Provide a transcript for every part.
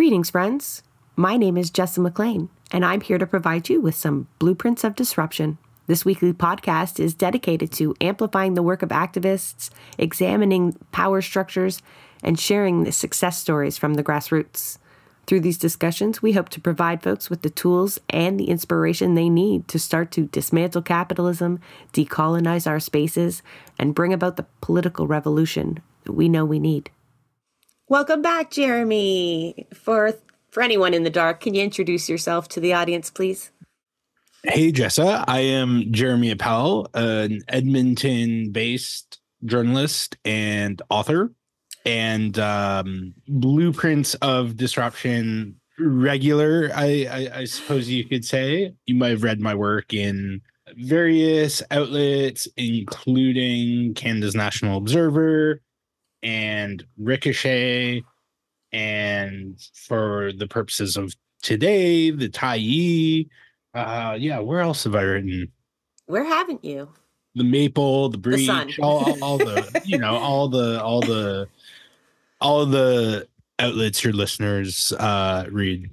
Greetings, friends. My name is Jessa McLean, and I'm here to provide you with some blueprints of disruption. This weekly podcast is dedicated to amplifying the work of activists, examining power structures, and sharing the success stories from the grassroots. Through these discussions, we hope to provide folks with the tools and the inspiration they need to start to dismantle capitalism, decolonize our spaces, and bring about the political revolution that we know we need. Welcome back, Jeremy. For anyone in the dark, can you introduce yourself to the audience, please? Hey, Jessa. I am Jeremy Appel, an Edmonton-based journalist and author, and blueprints of disruption regular, I suppose you could say. You might have read my work in various outlets, including Canada's National Observer and Ricochet, and for the purposes of today, the Tyee. Where else have I written? Where haven't you? The Maple, the Breach, the all the outlets your listeners read.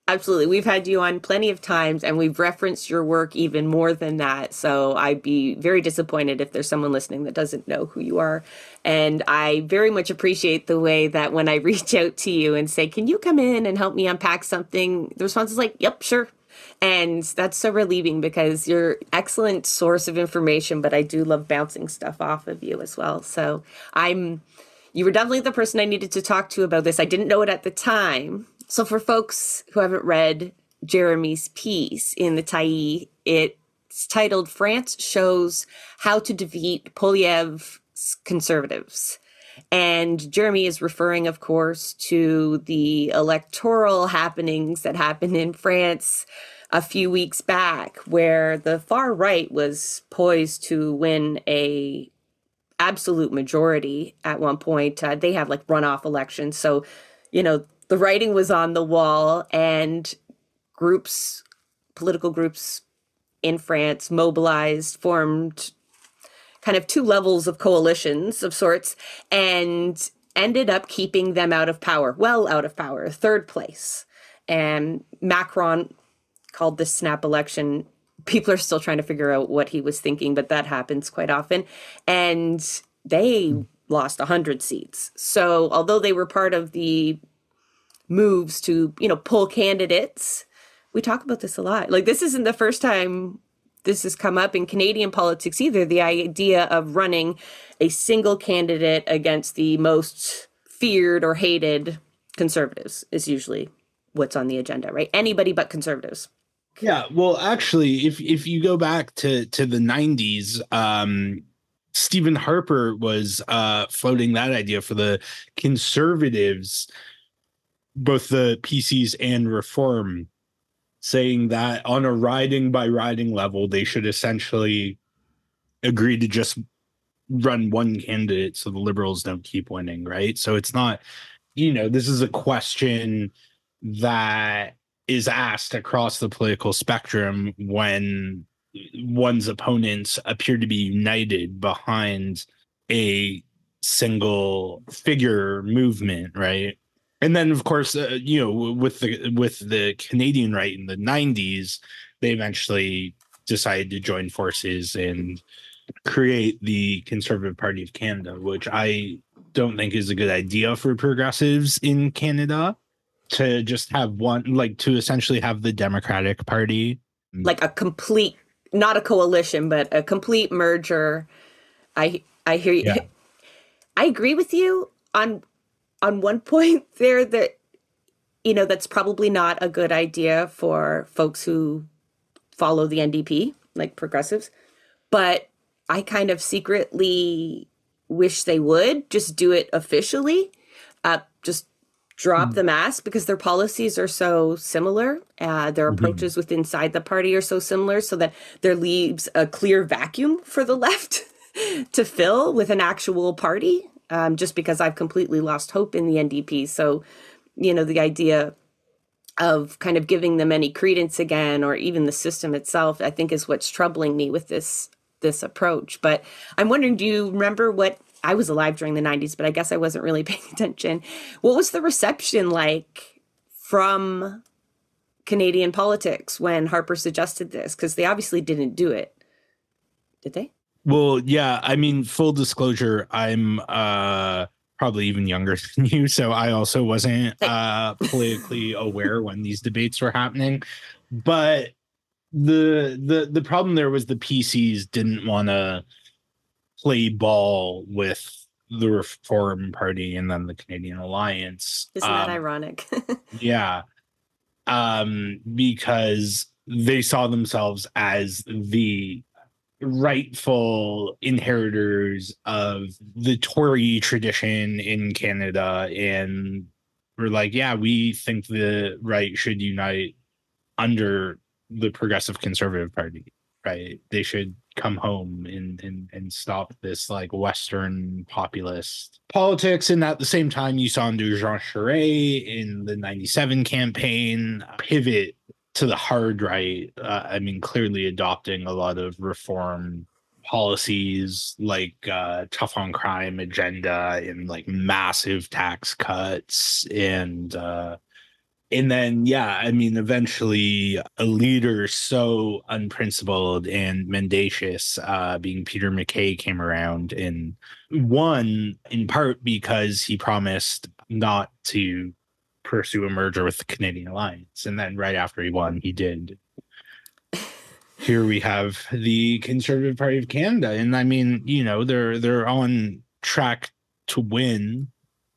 Absolutely. We've had you on plenty of times, and we've referenced your work even more than that. So I'd be very disappointed if there's someone listening that doesn't know who you are. And I very much appreciate the way that when I reach out to you and say, can you come in and help me unpack something? The response is like, yep, sure. And that's so relieving because you're an excellent source of information, but I do love bouncing stuff off of you as well. So you were definitely the person I needed to talk to about this. I didn't know it at the time. So for folks who haven't read Jeremy's piece in the Tyee, it's titled France Shows How to Defeat Poilievre's Conservatives. And Jeremy is referring, of course, to the electoral happenings that happened in France a few weeks back, where the far right was poised to win a absolute majority at one point. They have like runoff elections. So, the writing was on the wall, and political groups in France mobilized, formed kind of two levels of coalitions of sorts, and ended up keeping them out of power, third place. And Macron called this snap election. People are still trying to figure out what he was thinking, but that happens quite often. And they lost 100 seats. So although they were part of the moves to, pull candidates, we talk about this a lot. Like, this isn't the first time this has come up in Canadian politics either. The idea of running a single candidate against the most feared or hated conservatives is usually what's on the agenda, right? Anybody but conservatives. Yeah, well, actually, if you go back to the 90s, Stephen Harper was floating that idea for the conservatives, both the PCs and Reform, saying that on a riding by riding level, they should essentially agree to just run one candidate so the Liberals don't keep winning, right? So it's not, this is a question that is asked across the political spectrum when one's opponents appear to be united behind a single figure movement, right? And then, of course, with the Canadian right in the 90s, they eventually decided to join forces and create the Conservative Party of Canada, which I don't think is a good idea for progressives in Canada, to just have one, like, to essentially have the Democratic Party. Like a complete, not a coalition, but a complete merger. I hear you. Yeah. I agree with you on one point there that, that's probably not a good idea for folks who follow the NDP, like progressives. But I kind of secretly wish they would just do it officially, just drop the mask, because their policies are so similar. Their approaches within inside the party are so similar, so that there leaves a clear vacuum for the left to fill with an actual party. Just because I've completely lost hope in the NDP. So, the idea of kind of giving them any credence again, or even the system itself, I think is what's troubling me with this approach. But I'm wondering, do you remember I was alive during the 90s, but I guess I wasn't really paying attention. What was the reception like from Canadian politics when Harper suggested this? Because they obviously didn't do it. Did they? Well, yeah, I mean, full disclosure, I'm probably even younger than you, so I also wasn't politically aware when these debates were happening. But the problem there was the PCs didn't want to play ball with the Reform Party and then the Canadian Alliance. Isn't that ironic? Yeah, because they saw themselves as the rightful inheritors of the Tory tradition in Canada, and we're like, yeah, we think the right should unite under the Progressive Conservative Party, right? They should come home and stop this like Western populist politics. And at the same time, you saw Jean Charest in the 97 campaign pivot to the hard right. I mean, clearly adopting a lot of reform policies like tough on crime agenda and like massive tax cuts and then, yeah, I mean, eventually a leader so unprincipled and mendacious, being Peter MacKay, came around and won in part because he promised not to pursue a merger with the Canadian Alliance. And then right after he won, he did. Here we have the Conservative Party of Canada. And I mean, you know, they're on track to win,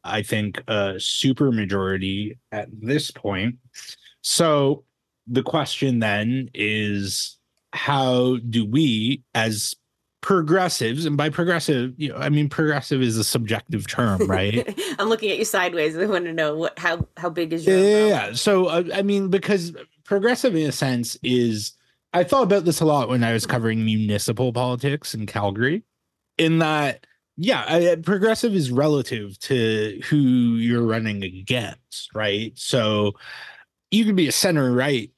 I think, a super majority at this point. So the question then is, how do we as progressives, and by progressive, you know, I mean, progressive is a subjective term, right? I'm looking at you sideways. I want to know how big is your Yeah. So, I mean, because progressive in a sense is, I thought about this a lot when I was covering municipal politics in Calgary, in that, yeah, progressive is relative to who you're running against, right? So you could be a center right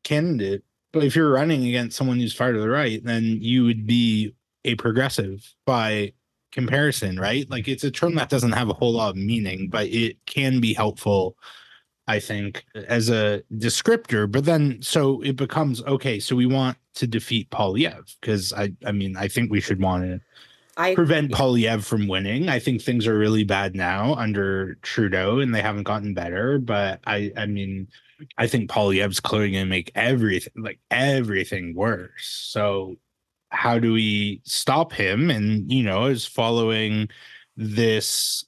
candidate, but if you're running against someone who's far to the right, then you would be a progressive by comparison, right? Like, it's a term that doesn't have a whole lot of meaning, but it can be helpful, I think, as a descriptor. But then, so it becomes, okay, so we want to defeat Poilievre, because I mean, I think we should want to prevent Poilievre from winning. I think things are really bad now under Trudeau, and they haven't gotten better. But I mean, I think Poilievre's clearly going to make everything worse. So how do we stop him? And, you know, is following this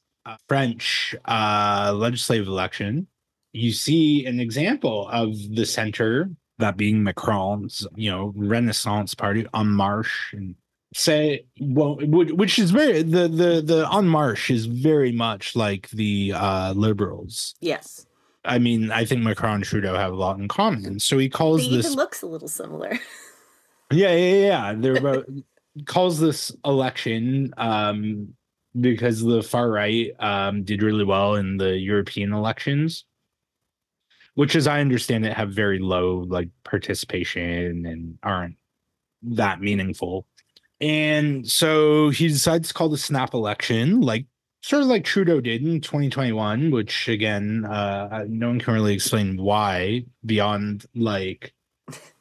French legislative election, you see an example of the center, that being Macron's, you know, Renaissance party, En Marche, and say, well, which is very, the En Marche is very much like the liberals. Yes. I mean, I think Macron and Trudeau have a lot in common. So he calls They this, even looks a little similar. yeah. They're about, calls this election because the far right did really well in the European elections, which, as I understand it, have very low like participation and aren't that meaningful. And so he decides to call the snap election, like sort of like Trudeau did in 2021, which again, no one can really explain why, beyond like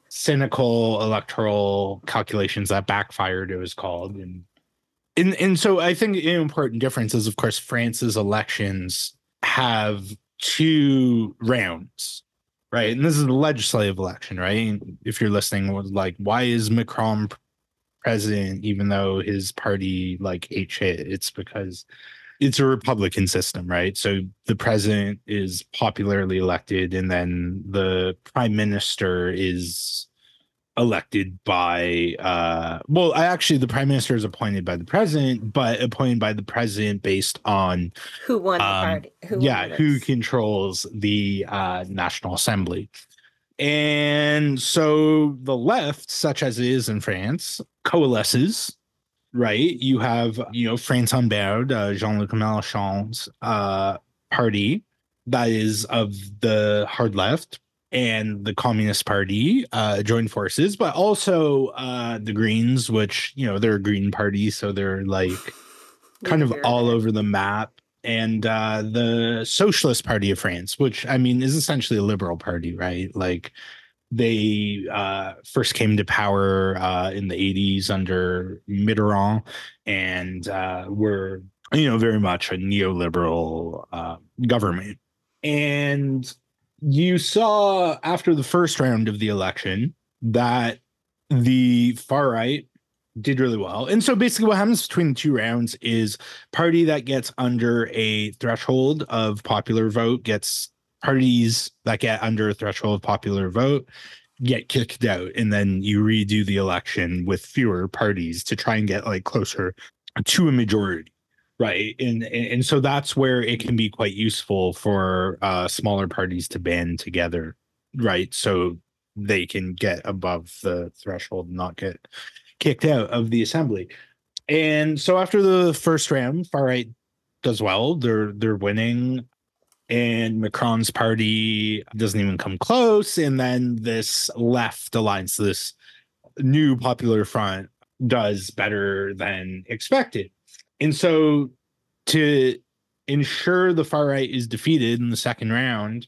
cynical electoral calculations that backfired, it was called. And so I think an important difference is, of course, France's elections have two rounds, right? And this is the legislative election, right? And if you're listening, like, why is Macron president even though his party like ate shit? It's because it's a Republican system, right? So the president is popularly elected, and then the prime minister is elected by actually the prime minister is appointed by the president, but appointed by the president based on who won the party, who controls the National Assembly. And so the left, such as it is in France, coalesces, right? You have, you know, France Unbowed, Jean-Luc Mélenchon's party that is of the hard left, and the Communist Party joined forces, but also the Greens, which, you know, they're a Green Party, so they're like kind of all over the map. and the Socialist Party of France, which I mean is essentially a liberal party, right? Like they first came to power in the 80s under Mitterrand and were, very much a neoliberal government. And you saw after the first round of the election that the far right did really well. And so basically what happens between the two rounds is party that gets under a threshold of popular vote gets parties that get under a threshold of popular vote get kicked out, and then you redo the election with fewer parties to try and get like closer to a majority, right? And so that's where it can be quite useful for smaller parties to band together, right? So they can get above the threshold and not get kicked out of the assembly. And so after the first round, far right does well. They're winning, and Macron's party doesn't even come close. And then this left alliance, this new popular front, does better than expected. And so to ensure the far right is defeated in the second round,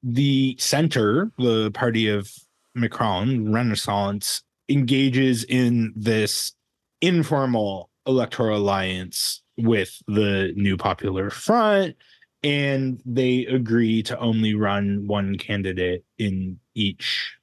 the center, the party of Macron, Renaissance, engages in this informal electoral alliance with the new popular front, and they agree to only run one candidate in each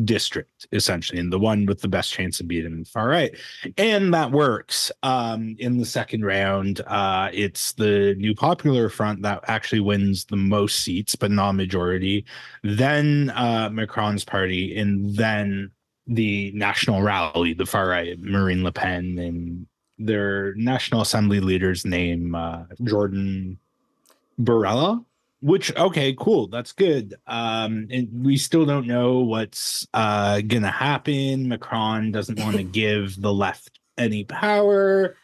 district, essentially, and the one with the best chance of beating the far right. And that works. In the second round, it's the new popular front that actually wins the most seats, but not a majority. Then Macron's party, and then the National Rally, the far right, Marine Le Pen, and their National Assembly leader's name, Jordan Barella, which okay, cool, that's good. And we still don't know what's gonna happen. Macron doesn't want to give the left any power.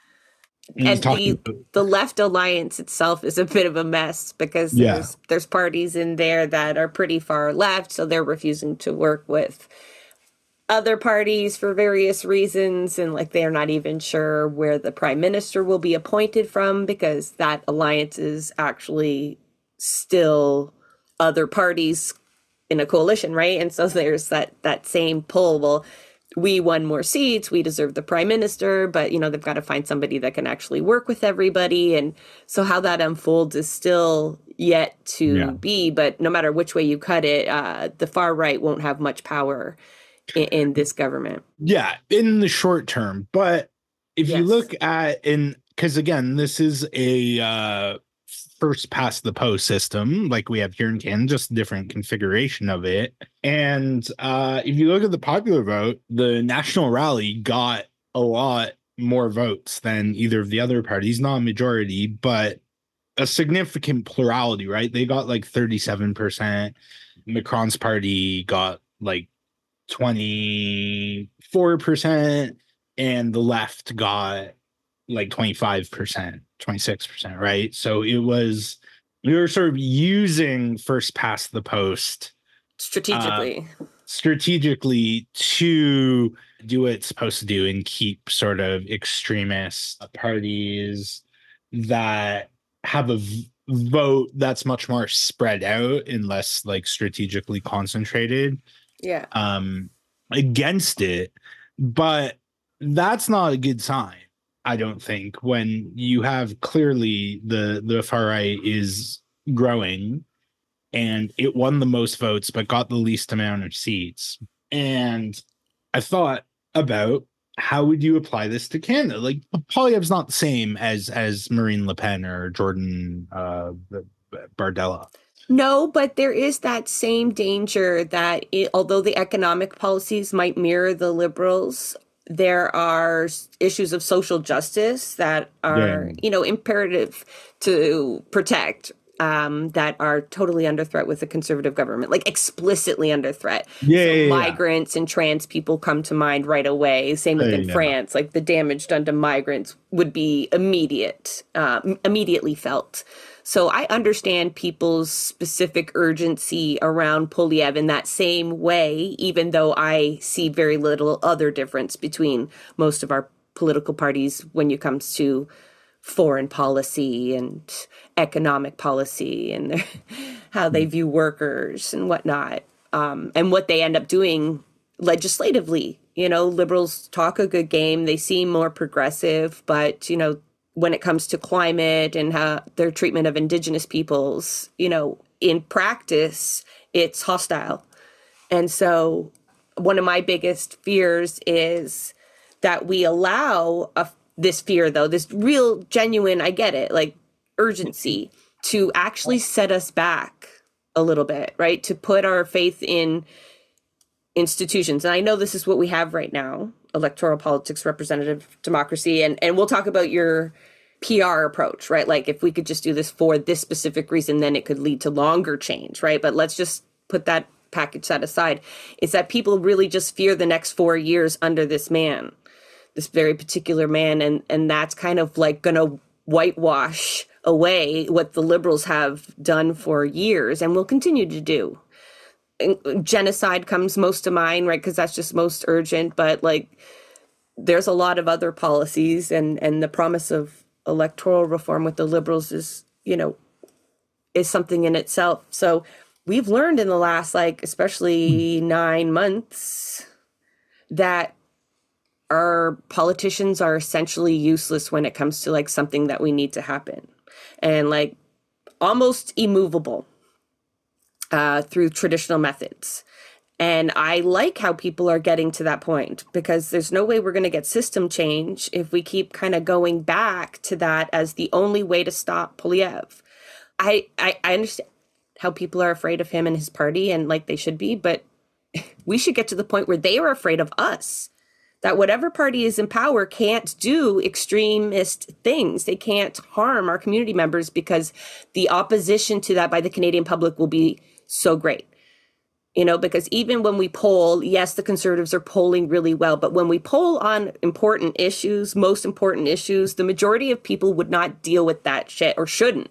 And he's And talking the left alliance itself is a bit of a mess because yeah. there's parties in there that are pretty far left, so they're refusing to work with other parties for various reasons, and like they're not even sure where the prime minister will be appointed from because that alliance is actually still other parties in a coalition, right? And so there's that same pull. Well, we won more seats, we deserve the prime minister, but they've got to find somebody that can actually work with everybody. And so how that unfolds is still yet to be, but no matter which way you cut it, the far right won't have much power in this government. Yeah, in the short term. But if you look at, because again, this is a first past the post system like we have here in Canada, just a different configuration of it. And if you look at the popular vote, the National Rally got a lot more votes than either of the other parties, not a majority, but a significant plurality, right? They got like 37%. Macron's party got like 24%, and the left got like 25%, 26%, right? So we were sort of using first past the post strategically to do what it's supposed to do and keep sort of extremist parties that have a vote that's much more spread out and less like strategically concentrated against it. But that's not a good sign, I don't think, when you have clearly the far right is growing and it won the most votes but got the least amount of seats. And I thought about how would you apply this to Canada? Like Poilievre's not the same as Marine Le Pen or Jordan Bardella. No, but there is that same danger that although the economic policies might mirror the Liberals, there are issues of social justice that are, imperative to protect, that are totally under threat with the Conservative government, like explicitly under threat. Migrants and trans people come to mind right away. Same within France, like the damage done to migrants would be immediately felt. So I understand people's specific urgency around Poilievre in that same way, even though I see very little other difference between most of our political parties when it comes to foreign policy and economic policy and how they view workers and whatnot, and what they end up doing legislatively. Liberals talk a good game. They seem more progressive, but, when it comes to climate and how their treatment of indigenous peoples, in practice, it's hostile. And so one of my biggest fears is that we allow this fear, though, this real, genuine, I get it, like urgency to actually set us back a little bit, right? To put our faith in institutions. And I know this is what we have right now, electoral politics, representative democracy. And we'll talk about your PR approach, right? Like if we could just do this for this specific reason, then it could lead to longer change, right? But let's just put that package set aside. It's that people really just fear the next 4 years under this man, this very particular man. And that's kind of like going to whitewash away what the liberals have done for years and will continue to do. Genocide comes most to mind, right? Because that's just most urgent. But like, there's a lot of other policies, and the promise of electoral reform with the liberals is something in itself. So we've learned in the last, like, especially 9 months, that our politicians are essentially useless when it comes to like something that we need to happen, and like almost immovable through traditional methods. And I like how people are getting to that point, because there's no way we're going to get system change if we keep kind of going back to that as the only way to stop Poilievre. I understand how people are afraid of him and his party, and like they should be, but we should get to the point where they are afraid of us. That whatever party is in power can't do extremist things. They can't harm our community members, because the opposition to that by the Canadian public will be so great. Because even when we poll, yes, the Conservatives are polling really well, but when we poll on important issues, most important issues, the majority of people would not deal with that shit, or shouldn't.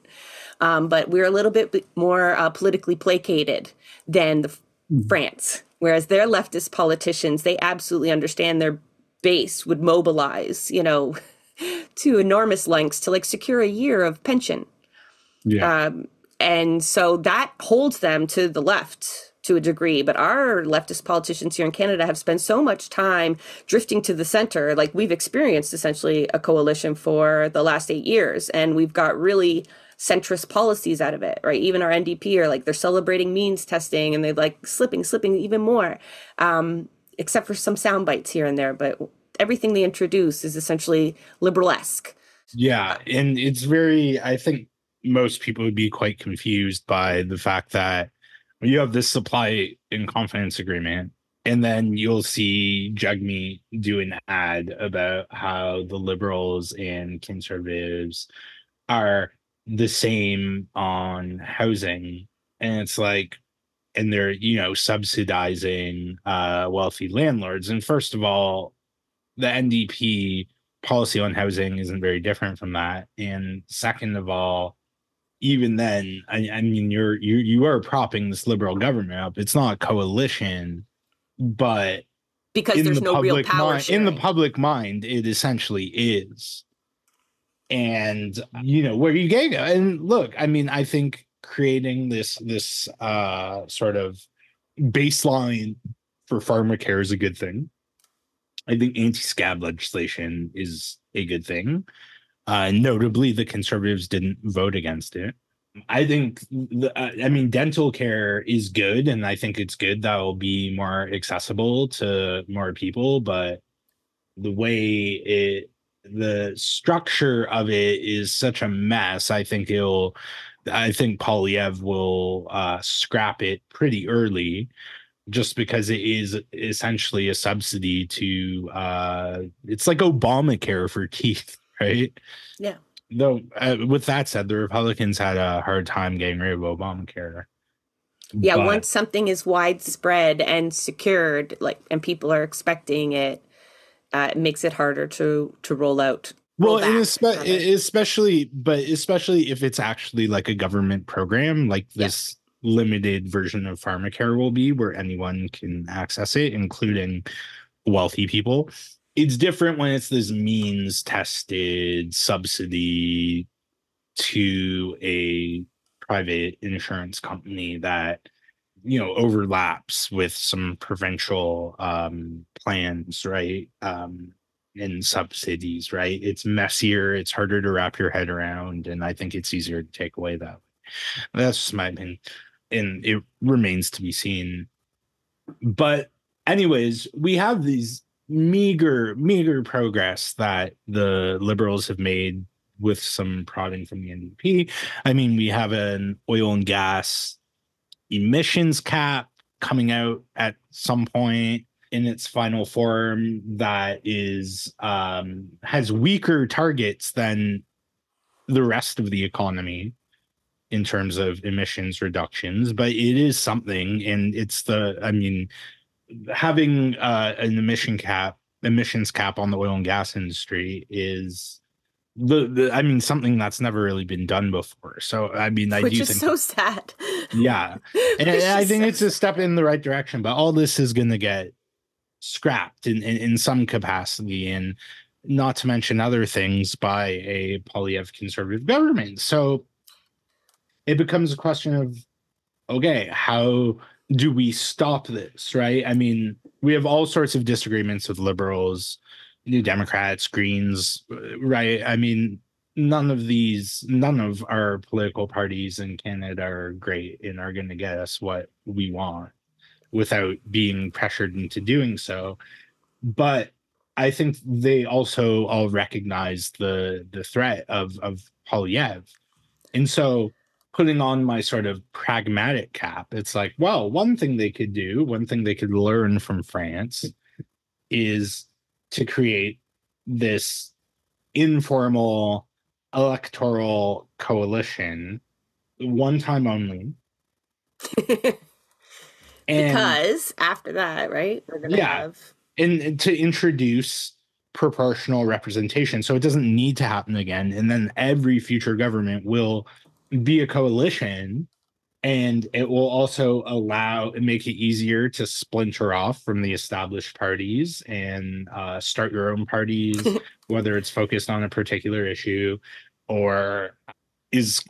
But we're a little bit more politically placated than France, whereas their leftist politicians, they absolutely understand their base would mobilize, to enormous lengths to like secure a year of pension. Yeah. And so that holds them to the left to a degree. But our leftist politicians here in Canada have spent so much time drifting to the center. Like, we've experienced essentially a coalition for the last 8 years, and we've got really centrist policies out of it, right? Even our NDP are like, they're celebrating means testing, and they're like slipping even more, except for some sound bites here and there. But everything they introduce is essentially liberal-esque. Yeah. And it's very, I think most people would be quite confused by the fact that when you have this supply and confidence agreement, and then you'll see Jeremy do an ad about how the liberals and conservatives are the same on housing. And it's like, and they're, subsidizing wealthy landlords. And first of all, the NDP policy on housing isn't very different from that. And second of all, even then, I mean, you are propping this liberal government up. It's not a coalition, but because there's no real power sharing. In the public mind, it essentially is. And where you get, and look, I mean, I think creating this sort of baseline for pharmacare is a good thing. I think anti-scab legislation is a good thing. Notably, the Conservatives didn't vote against it. I think, dental care is good, and I think it's good that will be more accessible to more people. But the way the structure of it is such a mess, I think Poilievre will scrap it pretty early, just because it is essentially a subsidy to it's like Obamacare for teeth, right? Yeah. Though, with that said, the Republicans had a hard time getting rid of Obamacare. Yeah, once something is widespread and secured, like, and people are expecting it, it makes it harder to roll out. Well, and especially if it's actually like a government program, like this limited version of pharmacare will be, where anyone can access it, including wealthy people. it's different when it's this means tested subsidy to a private insurance company that overlaps with some provincial plans, right? And subsidies, right? It's messier, it's harder to wrap your head around, and I think it's easier to take away that way. That's just my opinion, and it remains to be seen. But anyways, we have these meager progress that the liberals have made with some prodding from the NDP. I mean, we have an oil and gas emissions cap coming out at some point in its final form that is has weaker targets than the rest of the economy in terms of emissions reductions, but it is something. And having an emissions cap on the oil and gas industry is something that's never really been done before. So I Which do is think, so sad. yeah, and I think it's a step in the right direction, but all this is going to get scrapped in some capacity, and not to mention other things by a Poilievre conservative government. So it becomes a question of, okay, how do we stop this, right? I mean, we have all sorts of disagreements with liberals, New Democrats, Greens, right? I mean, none of our political parties in Canada are great and are going to get us what we want without being pressured into doing so. But I think they also all recognize the threat of Poilievre. And so putting on my sort of pragmatic cap, it's like, well, one thing they could do, one thing they could learn from France is to create this informal electoral coalition, one time only. And Because after that, right, we're going to yeah, have. and to introduce proportional representation so it doesn't need to happen again. And then every future government will be a coalition, and it will also allow and make it easier to splinter off from the established parties and start your own parties, whether it's focused on a particular issue or is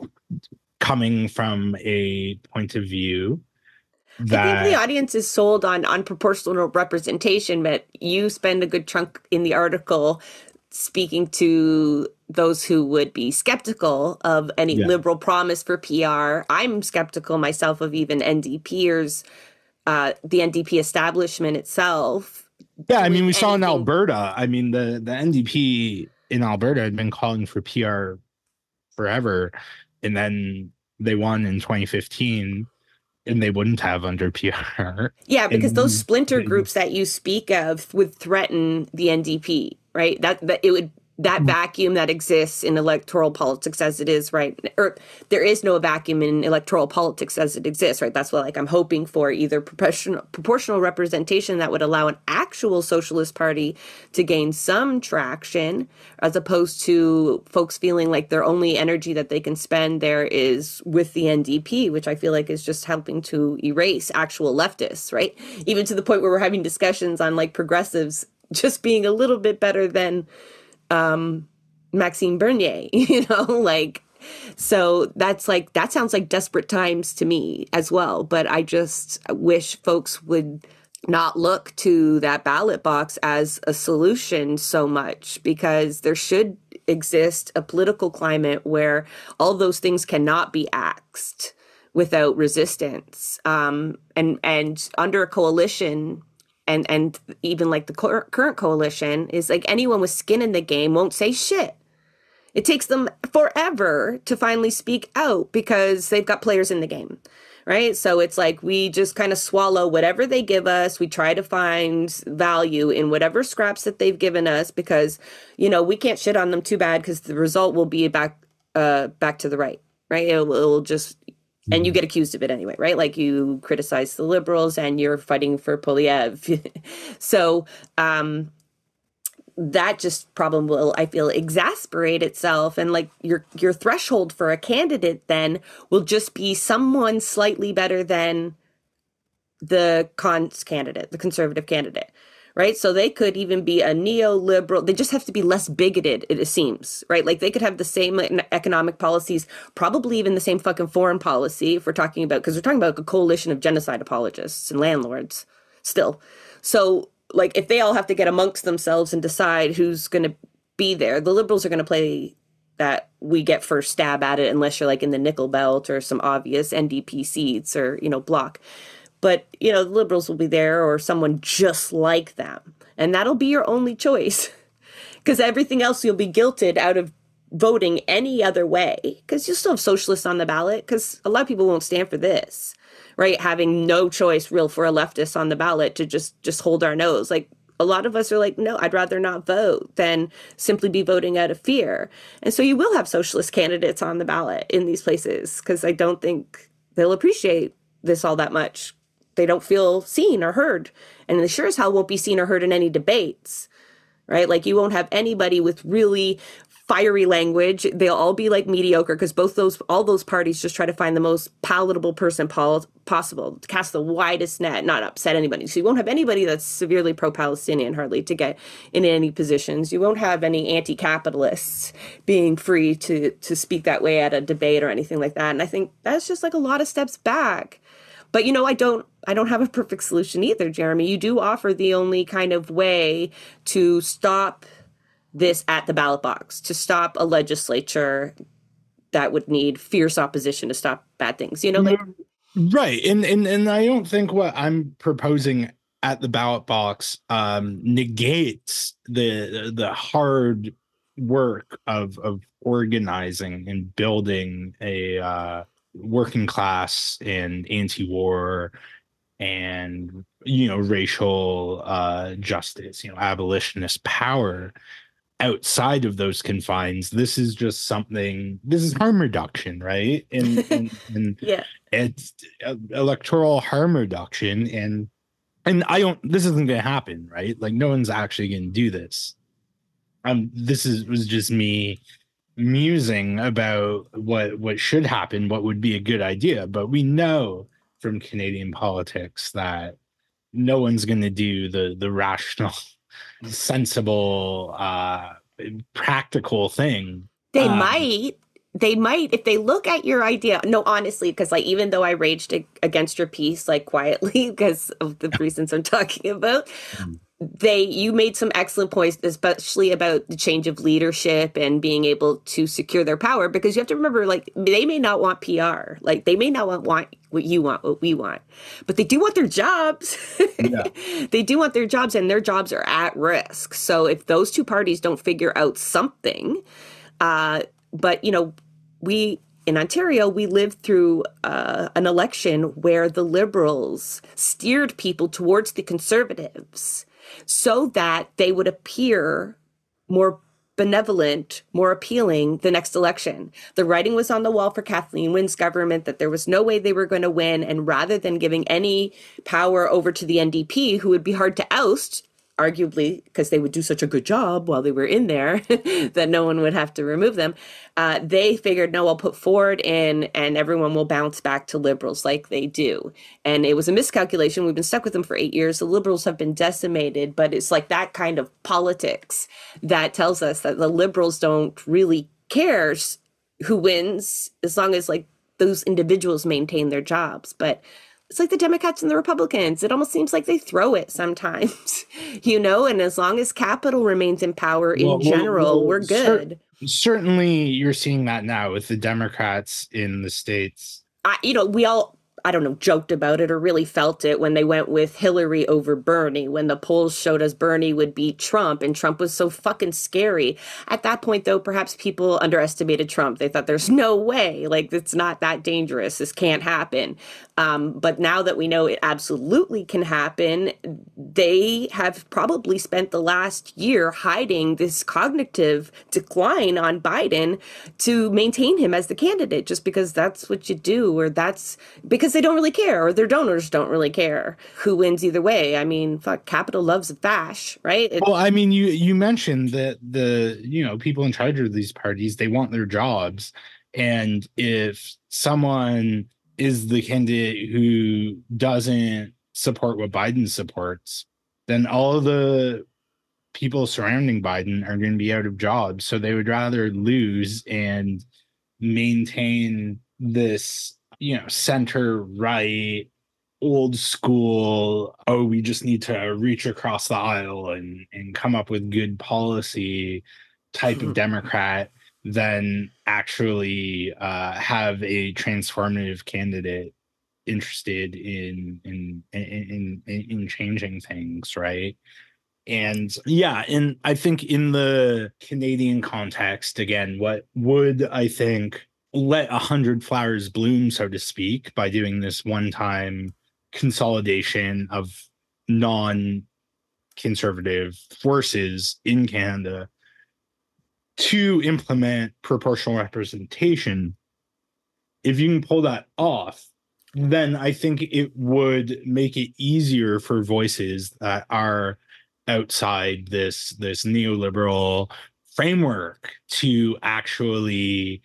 coming from a point of view I think the that, audience is sold on proportional representation, but you spend a good chunk in the article speaking to those who would be skeptical of any yeah. liberal promise for PR. I'm skeptical myself of even NDPers, the NDP establishment itself. Yeah, I mean, we saw in Anything. Alberta. I mean, the NDP in Alberta had been calling for PR forever, and then they won in 2015, and they wouldn't have under PR. Yeah, because those And splinter groups that you speak of would threaten the NDP, right? That it would, that vacuum that exists in electoral politics as it is, right? Or there is no vacuum in electoral politics as it exists, right? That's what, like, I'm hoping for, either proportional representation that would allow an actual socialist party to gain some traction, as opposed to folks feeling like their only energy that they can spend there is with the NDP, which I feel like is just helping to erase actual leftists, right? Even to the point where we're having discussions on, like, progressives just being a little bit better than Maxime Bernier, like, so that's like, that sounds like desperate times to me as well. But I just wish folks would not look to that ballot box as a solution so much, because there should exist a political climate where all those things cannot be axed without resistance. And under a coalition, and even like the current coalition is like, anyone with skin in the game won't say shit. It takes them forever to finally speak out because they've got players in the game, right? So it's like, we just kind of swallow whatever they give us. We try to find value in whatever scraps that they've given us, because, we can't shit on them too bad, because the result will be back to the right, right? It'll just, and you get accused of it anyway, right? Like, you criticize the liberals and you're fighting for Poilievre. So that just problem will, I feel, exasperate itself. And like, your threshold for a candidate then will just be someone slightly better than the cons candidate, the conservative candidate, right? So they could even be a neoliberal. They just have to be less bigoted, it seems, right? Like they could have the same economic policies, probably even the same fucking foreign policy if we're talking about, because we're talking about a coalition of genocide apologists and landlords still. So, like, if they all have to get amongst themselves and decide who's going to be there, the liberals are going to play that we get first stab at it unless you're like in the nickel belt or some obvious NDP seats or, bloc. But, the liberals will be there or someone just like them. And that'll be your only choice. Because everything else you'll be guilted out of voting any other way. Because you still have socialists on the ballot. Because a lot of people won't stand for this, right? Having no choice real for a leftist on the ballot to just hold our nose. Like, a lot of us are like, no, I'd rather not vote than simply be voting out of fear. And so you will have socialist candidates on the ballot in these places because I don't think they'll appreciate this all that much. They don't feel seen or heard. And they sure as hell won't be seen or heard in any debates, right? Like you won't have anybody with really fiery language. They'll all be like mediocre because all those parties just try to find the most palatable person possible to cast the widest net, not upset anybody. So you won't have anybody that's severely pro-Palestinian hardly to get in any positions. You won't have any anti-capitalists being free to speak that way at a debate or anything like that. And I think that's just like a lot of steps back. But I don't have a perfect solution either, Jeremy. You do offer the only kind of way to stop this at the ballot box, to stop a legislature that would need fierce opposition to stop bad things. Right. And I don't think what I'm proposing at the ballot box negates the hard work of organizing and building a working class and anti-war and racial justice, abolitionist power outside of those confines. This is harm reduction, right? And Yeah. it's electoral harm reduction, and this isn't going to happen, right? Like no one's actually going to do this. Was just me musing about what should happen, what would be a good idea, but we know from Canadian politics that no one's going to do the rational, sensible, practical thing. They might. They might if they look at your idea. No, honestly, because like even though I raged against your piece like quietly because of the reasons I'm talking about, you made some excellent points, especially about the change of leadership and being able to secure their power. Because you have to remember, like they may not want PR, like they may not want what you want, what we want, but they do want their jobs. Yeah. They do want their jobs, and their jobs are at risk. So if those two parties don't figure out something. But, we in Ontario, we lived through an election where the Liberals steered people towards the Conservatives so that they would appear more benevolent, more appealing the next election. The writing was on the wall for Kathleen Wynne's government that there was no way they were going to win. And rather than giving any power over to the NDP, who would be hard to oust, arguably because they would do such a good job while they were in there that no one would have to remove them. They figured, no, I'll put Ford in and everyone will bounce back to Liberals like they do. And it was a miscalculation. We've been stuck with them for 8 years. The Liberals have been decimated, but it's like that kind of politics that tells us that the Liberals don't really care who wins as long as like those individuals maintain their jobs. But it's like the Democrats and the Republicans. It almost seems like they throw it sometimes, and as long as capital remains in power in general, we're good. Certainly you're seeing that now with the Democrats in the States. We all, I don't know, joked about it or really felt it when they went with Hillary over Bernie, when the polls showed us Bernie would beat Trump and Trump was so fucking scary. At that point, though, perhaps people underestimated Trump. They thought there's no way, like it's not that dangerous. This can't happen. But now that we know it absolutely can happen, they have probably spent the last year hiding this cognitive decline on Biden to maintain him as the candidate, just because that's what you do, or that's because they don't really care, or their donors don't really care who wins either way. I mean, fuck, capital loves a fash, right? Well, I mean, you mentioned that the people in charge of these parties, they want their jobs, and if someone is the candidate who doesn't support what Biden supports, then all of the people surrounding Biden are going to be out of jobs. So they would rather lose and maintain this, center right, old school, oh, we just need to reach across the aisle and come up with good policy type of Democrat than actually have a transformative candidate interested in changing things, right? And yeah, and I think in the Canadian context, again, what would I think let 100 flowers bloom, so to speak, by doing this one-time consolidation of non-conservative forces in Canada to implement proportional representation. If you can pull that off, then I think it would make it easier for voices that are outside this neoliberal framework to actually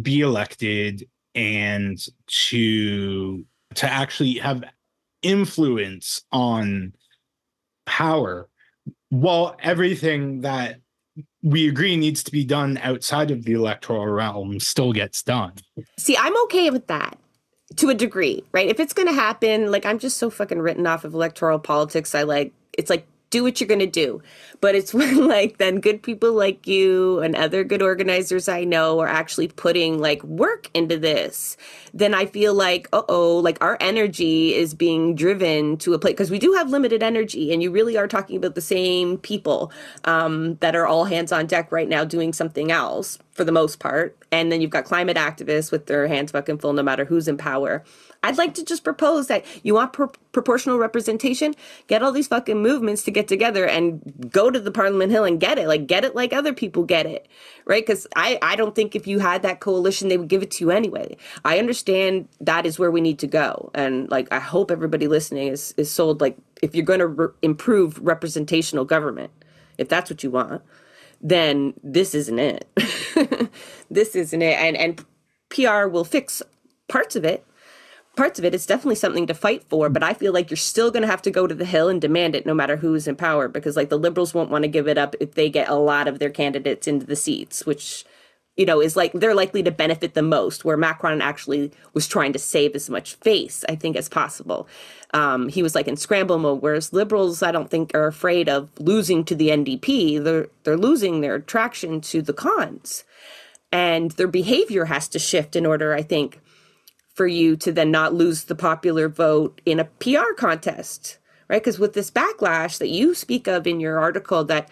be elected and to actually have influence on power, while everything that we agree needs to be done outside of the electoral realm still gets done. See, I'm okay with that to a degree, right? If it's going to happen, like, I'm just so fucking written off of electoral politics. It's like, do what you're going to do. But it's when, like, then good people like you and other good organizers I know are actually putting, like, work into this. Then I feel like, like, our energy is being driven to a place, because we do have limited energy, and you really are talking about the same people that are all hands on deck right now doing something else for the most part. And then you've got climate activists with their hands fucking full no matter who's in power. I'd like to just propose that you want proportional representation, get all these fucking movements to get together and go to the Parliament Hill and get it like other people get it, right? Because I don't think if you had that coalition, they would give it to you anyway. I understand that is where we need to go. And like, I hope everybody listening is sold, like, if you're going to improve representational government, if that's what you want, then this isn't it. This isn't it. And PR will fix parts of it. It's definitely something to fight for, but I feel like you're still going to have to go to the Hill and demand it no matter who's in power, because like the Liberals won't want to give it up if they get a lot of their candidates into the seats, which, is like they're likely to benefit the most, where Macron actually was trying to save as much face, I think, as possible. He was like in scramble mode, whereas Liberals, I don't think, are afraid of losing to the NDP. They're losing their traction to the cons, and their behavior has to shift in order, I think, for you to then not lose the popular vote in a PR contest, right? Because with this backlash that you speak of in your article that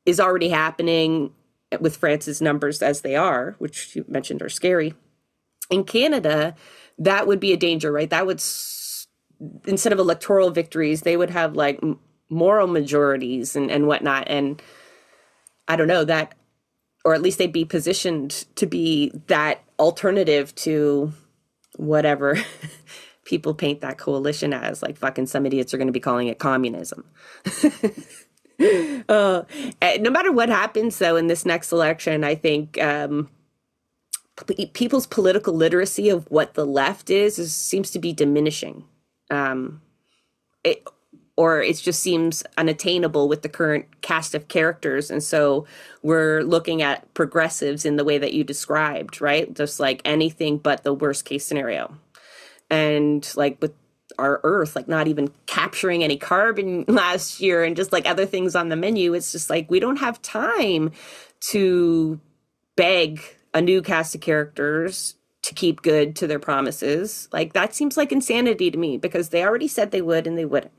is already happening with France's numbers as they are, which you mentioned are scary, in Canada, that would be a danger, right? That would, instead of electoral victories, they would have like moral majorities and whatnot. And I don't know that, or at least they'd be positioned to be that alternative to whatever people paint that coalition as. Like, fucking some idiots are going to be calling it communism. No matter what happens, though, in this next election, I think people's political literacy of what the left seems to be diminishing. It just seems unattainable with the current cast of characters. And so we're looking at progressives in the way that you described, right? Just like anything but the worst case scenario. And like with our Earth, like not even capturing any carbon last year and just like other things on the menu, it's just like we don't have time to beg a new cast of characters to keep good to their promises. Like, that seems like insanity to me, because they already said they would and they wouldn't.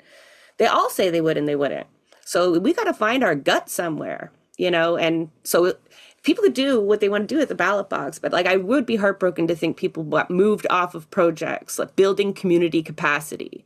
They all say they would and they wouldn't. So we got to find our gut somewhere, and so people could do what they want to do at the ballot box. But like, I would be heartbroken to think people moved off of projects like building community capacity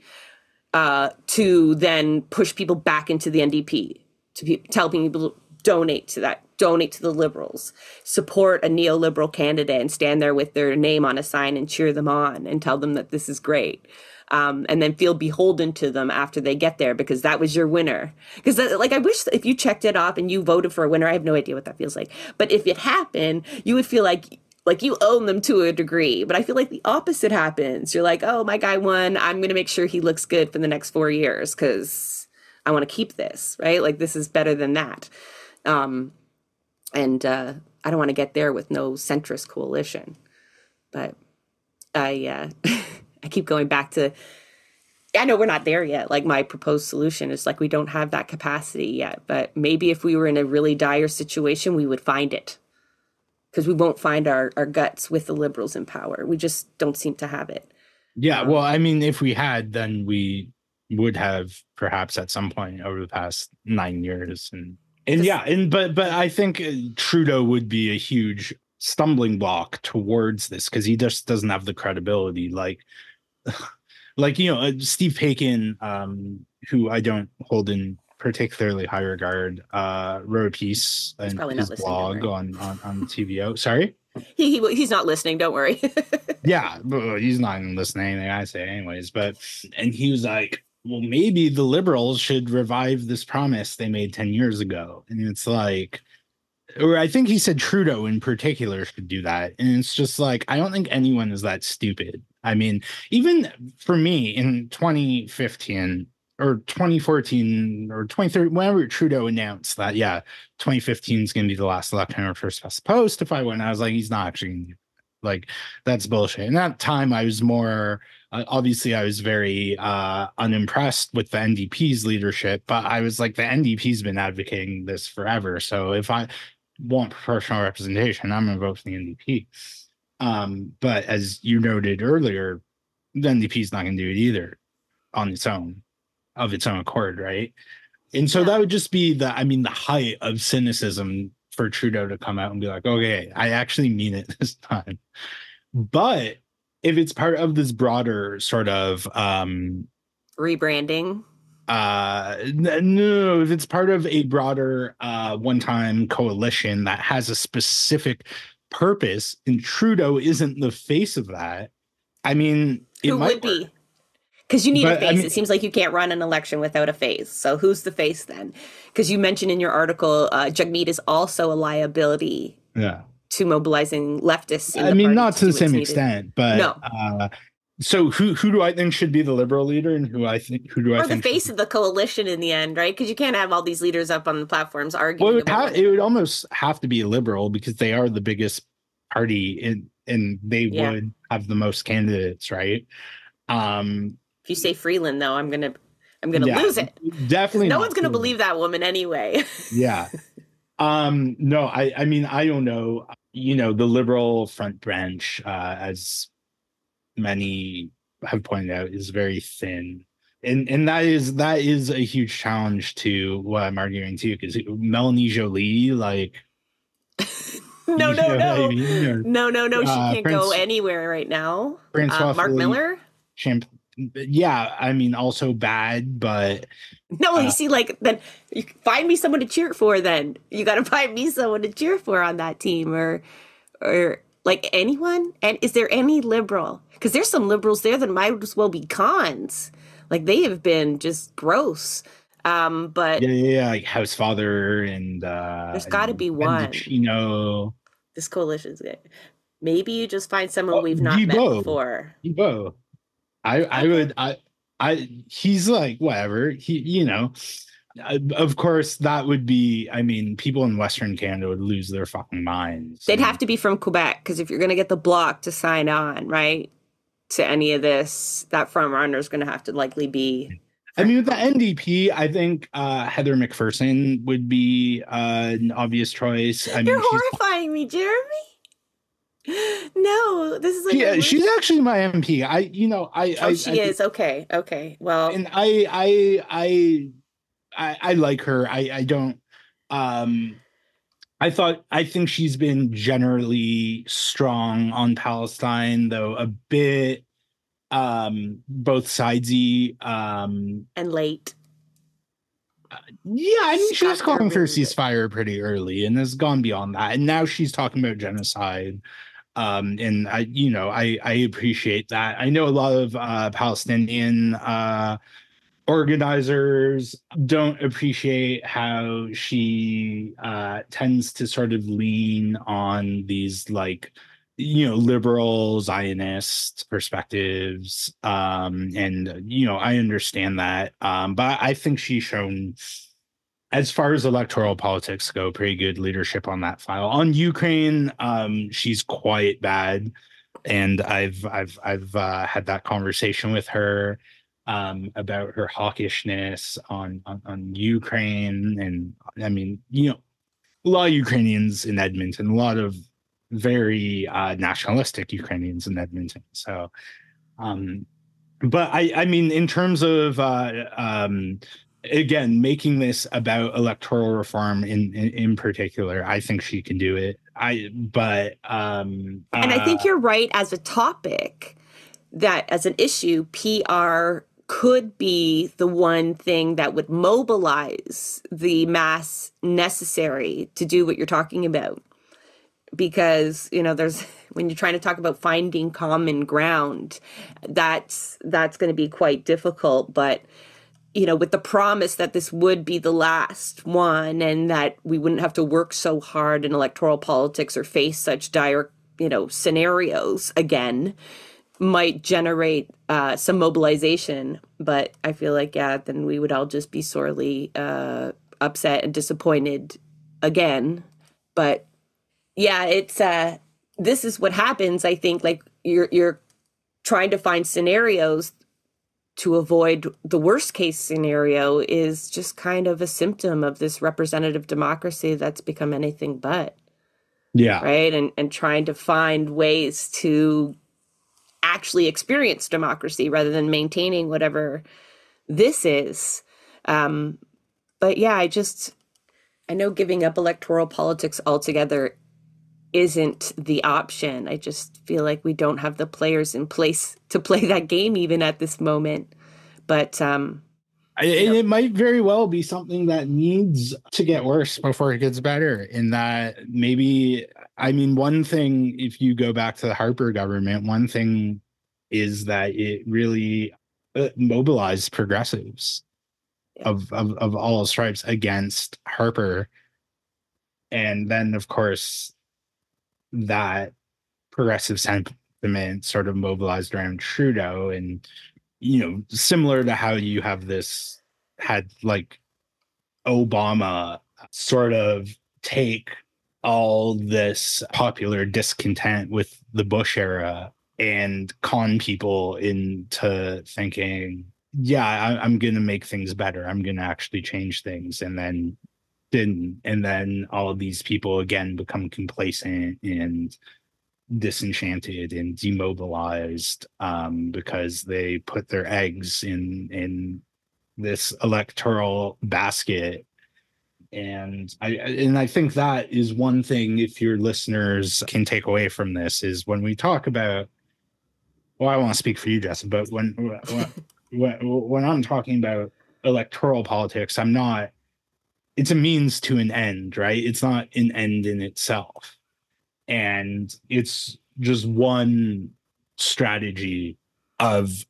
to then push people back into the NDP, to tell people donate to that, donate to the Liberals, support a neoliberal candidate and stand there with their name on a sign and cheer them on and tell them that this is great. And then feel beholden to them after they get there, because that was your winner. Because like, I wish if you checked it off and you voted for a winner, I have no idea what that feels like. But if it happened, you would feel like you own them to a degree. But I feel like the opposite happens. You're like, oh, my guy won. I'm going to make sure he looks good for the next 4 years, because I want to keep this, right? Like this is better than that. Um, and I don't want to get there with no centrist coalition. But I keep going back to, I know we're not there yet. Like my proposed solution is like we don't have that capacity yet. But maybe if we were in a really dire situation, we would find it. Because we won't find our guts with the liberals in power. We just don't seem to have it. Yeah, well, I mean, if we had, then we would have perhaps at some point over the past 9 years, and yeah, and but I think Trudeau would be a huge stumbling block towards this because he just doesn't have the credibility. Like Steve Paikin, who I don't hold in particularly high regard, wrote a piece He's in probably not his listening. blog on TVO. Sorry. He's not listening. Don't worry. Yeah, he's not even listening to anything I say anyways. And he was like, well, maybe the liberals should revive this promise they made 10 years ago. And it's like, or I think he said Trudeau in particular should do that. And it's just like, I don't think anyone is that stupid. I mean, even for me in 2015 or 2014 or 2013, whenever Trudeau announced that, yeah, 2015 is going to be the last election or first past the post, if I went, I was like, he's not actually going to do that. Like, that's bullshit. And that time I was more, obviously I was very unimpressed with the NDP's leadership, but I was like, the NDP's been advocating this forever. So if I want proportional representation, I'm going to vote for the NDP. But as you noted earlier, the NDP is not going to do it either on its own, of its own accord, right? And so that would just be the height of cynicism for Trudeau to come out and be like, okay, I actually mean it this time. But if it's part of this broader sort of rebranding, no, if it's part of a broader one-time coalition that has a specific purpose, and Trudeau isn't the face of that, I mean, it who might would be? Because you need a face. I mean, it seems like you can't run an election without a face. So who's the face then? Because you mentioned in your article, Jagmeet is also a liability to mobilizing leftists. I mean, not to the same extent, but no. So who do I think should be the liberal leader, and who do I think the face of the coalition in the end, right? Because you can't have all these leaders up on the platforms arguing. Well, it would almost have to be a liberal because they are the biggest party, and they would have the most candidates, right? If you say Freeland, though, I'm gonna lose it. Definitely, no one's gonna believe that woman anyway. Yeah. No, I mean, I don't know. The liberal front bench, as many have pointed out, is very thin. And that is a huge challenge to what I'm arguing too, because Melanie Jolie, like no, she can't go anywhere right now. Mark Miller, yeah, I mean, also bad, but no, you see, like, then you find me someone to cheer for. Then you got to find me someone to cheer for on that team, or like anyone. And is there any liberal? Because there's some liberals there that might as well be cons. Like they have been just gross. But like House Father and there's got to be one. This coalition's good. Maybe you just find someone we've not met before. He's like, whatever. Of course, that would be, I mean, people in Western Canada would lose their fucking minds. They'd have to be from Quebec, because if you're going to get the Bloc to sign on, right, to any of this, that front runner is going to have to likely be. I mean, with the NDP, I think Heather McPherson would be an obvious choice. I mean, you're horrifying me, Jeremy. No, this is like she's actually my MP. She is. Okay. Well, and I like her. I don't. I think she's been generally strong on Palestine, though a bit both sidesy and late. Yeah, I mean, she was calling for a ceasefire pretty early and has gone beyond that, and now she's talking about genocide. And I appreciate that. I know a lot of Palestinian organizers don't appreciate how she tends to sort of lean on these like liberal Zionist perspectives. And, I understand that. But I think she's shown, as far as electoral politics go, pretty good leadership on that file. On Ukraine, she's quite bad. And I've had that conversation with her about her hawkishness on Ukraine. And I mean, a lot of Ukrainians in Edmonton, a lot of very nationalistic Ukrainians in Edmonton. So, um, but I mean, in terms of again making this about electoral reform in particular, I think she can do it. And I think you're right as a topic, that as an issue, PR could be the one thing that would mobilize the mass necessary to do what you're talking about. Because, there's, when you're trying to talk about finding common ground, that's going to be quite difficult. But, with the promise that this would be the last one and that we wouldn't have to work so hard in electoral politics or face such dire, scenarios again, might generate some mobilization. But I feel like, yeah, then we would all just be sorely upset and disappointed again. But yeah, it's this is what happens. I think, like, you're trying to find scenarios to avoid the worst case scenario is just kind of a symptom of this representative democracy that's become anything but. Yeah. Right. And trying to find ways to actually experience democracy rather than maintaining whatever this is. But yeah, I know giving up electoral politics altogether isn't the option. I just feel like we don't have the players in place to play that game even at this moment. But it might very well be something that needs to get worse before it gets better. In that, maybe, I mean, one thing, if you go back to the Harper government, one thing is that it really mobilized progressives of all stripes against Harper. And then, of course, that progressive sentiment sort of mobilized around Trudeau. And, similar to how you had like Obama sort of take all this popular discontent with the Bush era and con people into thinking, yeah, I'm going to make things better. I'm going to actually change things. And then didn't. And then all of these people again become complacent and disenchanted and demobilized because they put their eggs in this electoral basket. And I think that is one thing, if your listeners can take away from this, is when we talk about, well, I want to speak for you, Jessa, but when I'm talking about electoral politics, it's a means to an end, right? It's not an end in itself. And it's just one strategy of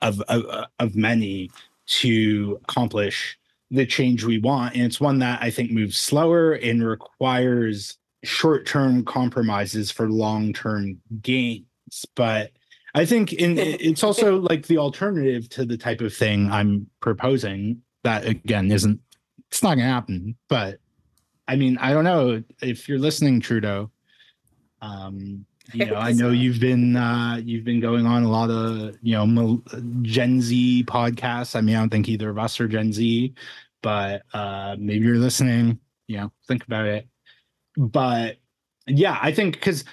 many to accomplish the change we want. And it's one that I think moves slower and requires short-term compromises for long-term gains. But I think it's also like the alternative to the type of thing I'm proposing that, again, it's not going to happen. But I mean, I don't know if you're listening, Trudeau. I know you've been going on a lot of Gen Z podcasts. I mean, I don't think either of us are Gen Z, but maybe you're listening. Think about it. But yeah, I think because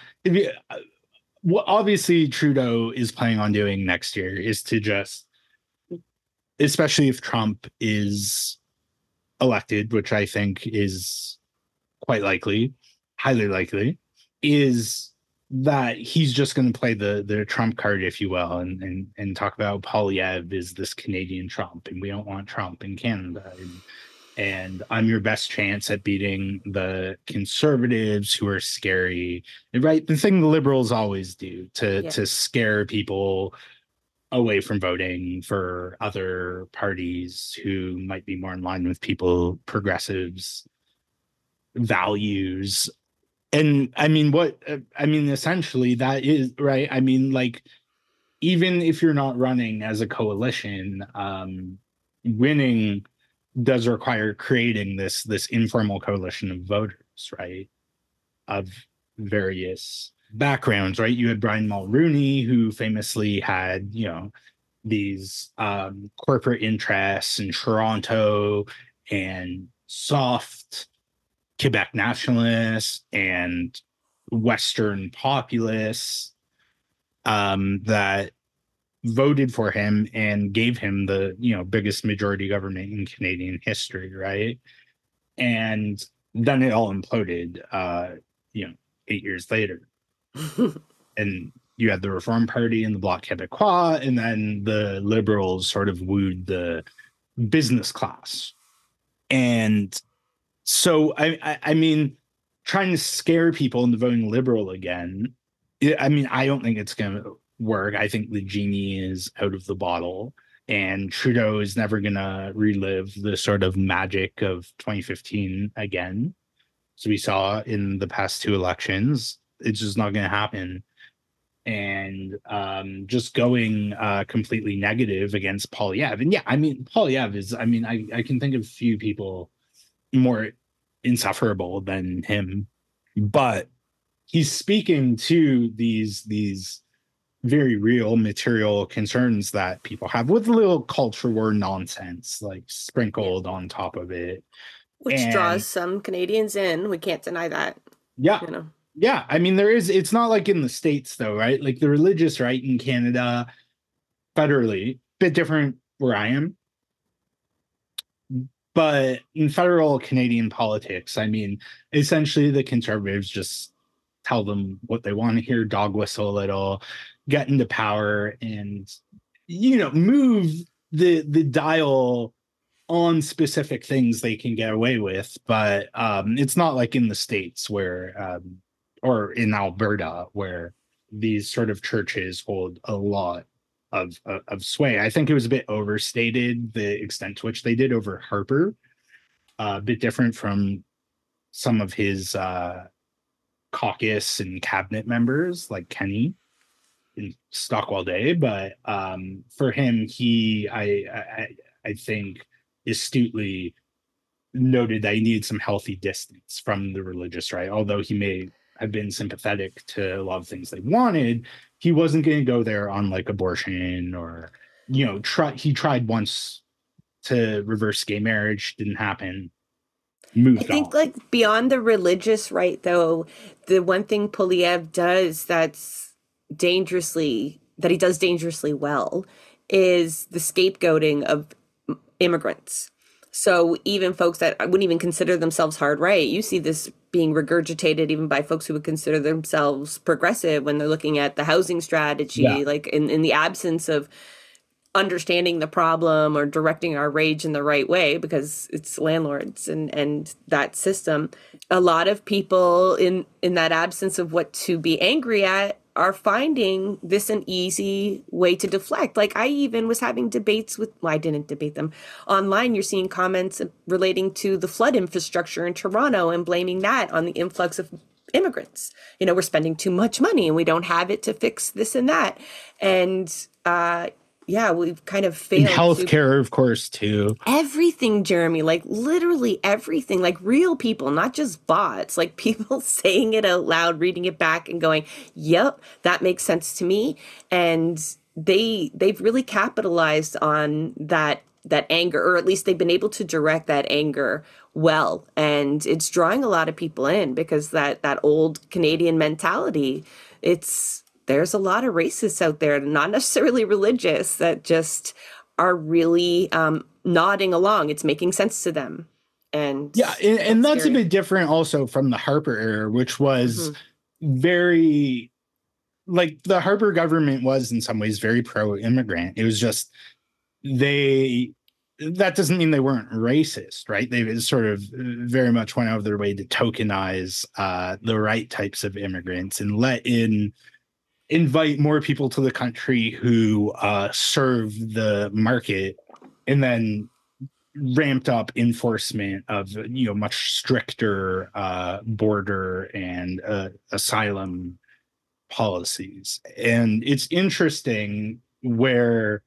what obviously Trudeau is planning on doing next year is to just, especially if Trump is elected, which I think is quite likely, highly likely, is that he's just going to play the Trump card, if you will, and talk about Poilievre is this Canadian Trump, and we don't want Trump in Canada, and I'm your best chance at beating the conservatives who are scary, right? The thing the liberals always do to scare people away from voting for other parties who might be more in line with progressives' values. And I mean, essentially that is right. I mean, like, even if you're not running as a coalition, winning does require creating this informal coalition of voters, right? Of various backgrounds, right? You had Brian Mulroney, who famously had, these corporate interests in Toronto and soft Quebec nationalists and Western populists that voted for him and gave him the biggest majority government in Canadian history, right? And then it all imploded, 8 years later, and you had the Reform Party and the Bloc Québécois, and then the Liberals sort of wooed the business class. And so, I mean, trying to scare people into voting Liberal again, I mean, I don't think it's going to work. I think the genie is out of the bottle, and Trudeau is never going to relive the sort of magic of 2015 again. So we saw in the past two elections, it's just not going to happen. And just going completely negative against Poilievre. And yeah, I mean, Poilievre is, I mean, I can think of few people more insufferable than him, but he's speaking to these very real material concerns that people have with a little culture war nonsense like Yeah. sprinkled on top of it. Which And draws some Canadians in. We can't deny that, yeah, you know. yeah, I mean, it's not like in the States though, right? Like the religious right in Canada federally, bit different where I am. But in federal Canadian politics, I mean, essentially the conservatives just tell them what they want to hear, dog whistle a little, get into power, and move the dial on specific things they can get away with. But it's not like in the States where, or in Alberta, where these sort of churches hold a lot of sway. I think it was a bit overstated the extent to which they did over Harper, a bit different from some of his caucus and cabinet members like Kenny in Stockwell Day. But for him, I think astutely noted that he needed some healthy distance from the religious right. Although he may have been sympathetic to a lot of things they wanted, he wasn't going to go there on like abortion or he tried once to reverse gay marriage, didn't happen, I moved think on. like beyond the religious right though, the one thing Polyev does that he does dangerously well is the scapegoating of immigrants. So even folks that wouldn't even consider themselves hard right, you see this being regurgitated even by folks who would consider themselves progressive when they're looking at the housing Yeah. strategy, like in the absence of understanding the problem or directing our rage in the right way because it's landlords and that system. A lot of people in that absence of what to be angry at are finding this an easy way to deflect. Like I even was having debates with, well, I didn't debate them online. You're seeing comments relating to the flood infrastructure in Toronto and blaming that on the influx of immigrants. We're spending too much money and we don't have it to fix this and that. And yeah, we've kind of In failed to healthcare, of course, too. everything, Jeremy, like literally everything, like real people, not just bots, like people saying it out loud, reading it back and going, "Yep, that makes sense to me." And they've really capitalized on that anger, or at least they've been able to direct that anger well, and it's drawing a lot of people in because that old Canadian mentality, it's there's a lot of racists out there, not necessarily religious, that just are really nodding along. It's making sense to them. And Yeah, and that's that's a scary. bit different also from the Harper era, which was Hmm. very like the Harper government was in some ways very pro-immigrant. It was just they that doesn't mean they weren't racist, right? They sort of very much went out of their way to tokenize the right types of immigrants and invite more people to the country who serve the market, and then ramped up enforcement of much stricter border and asylum policies. And it's interesting where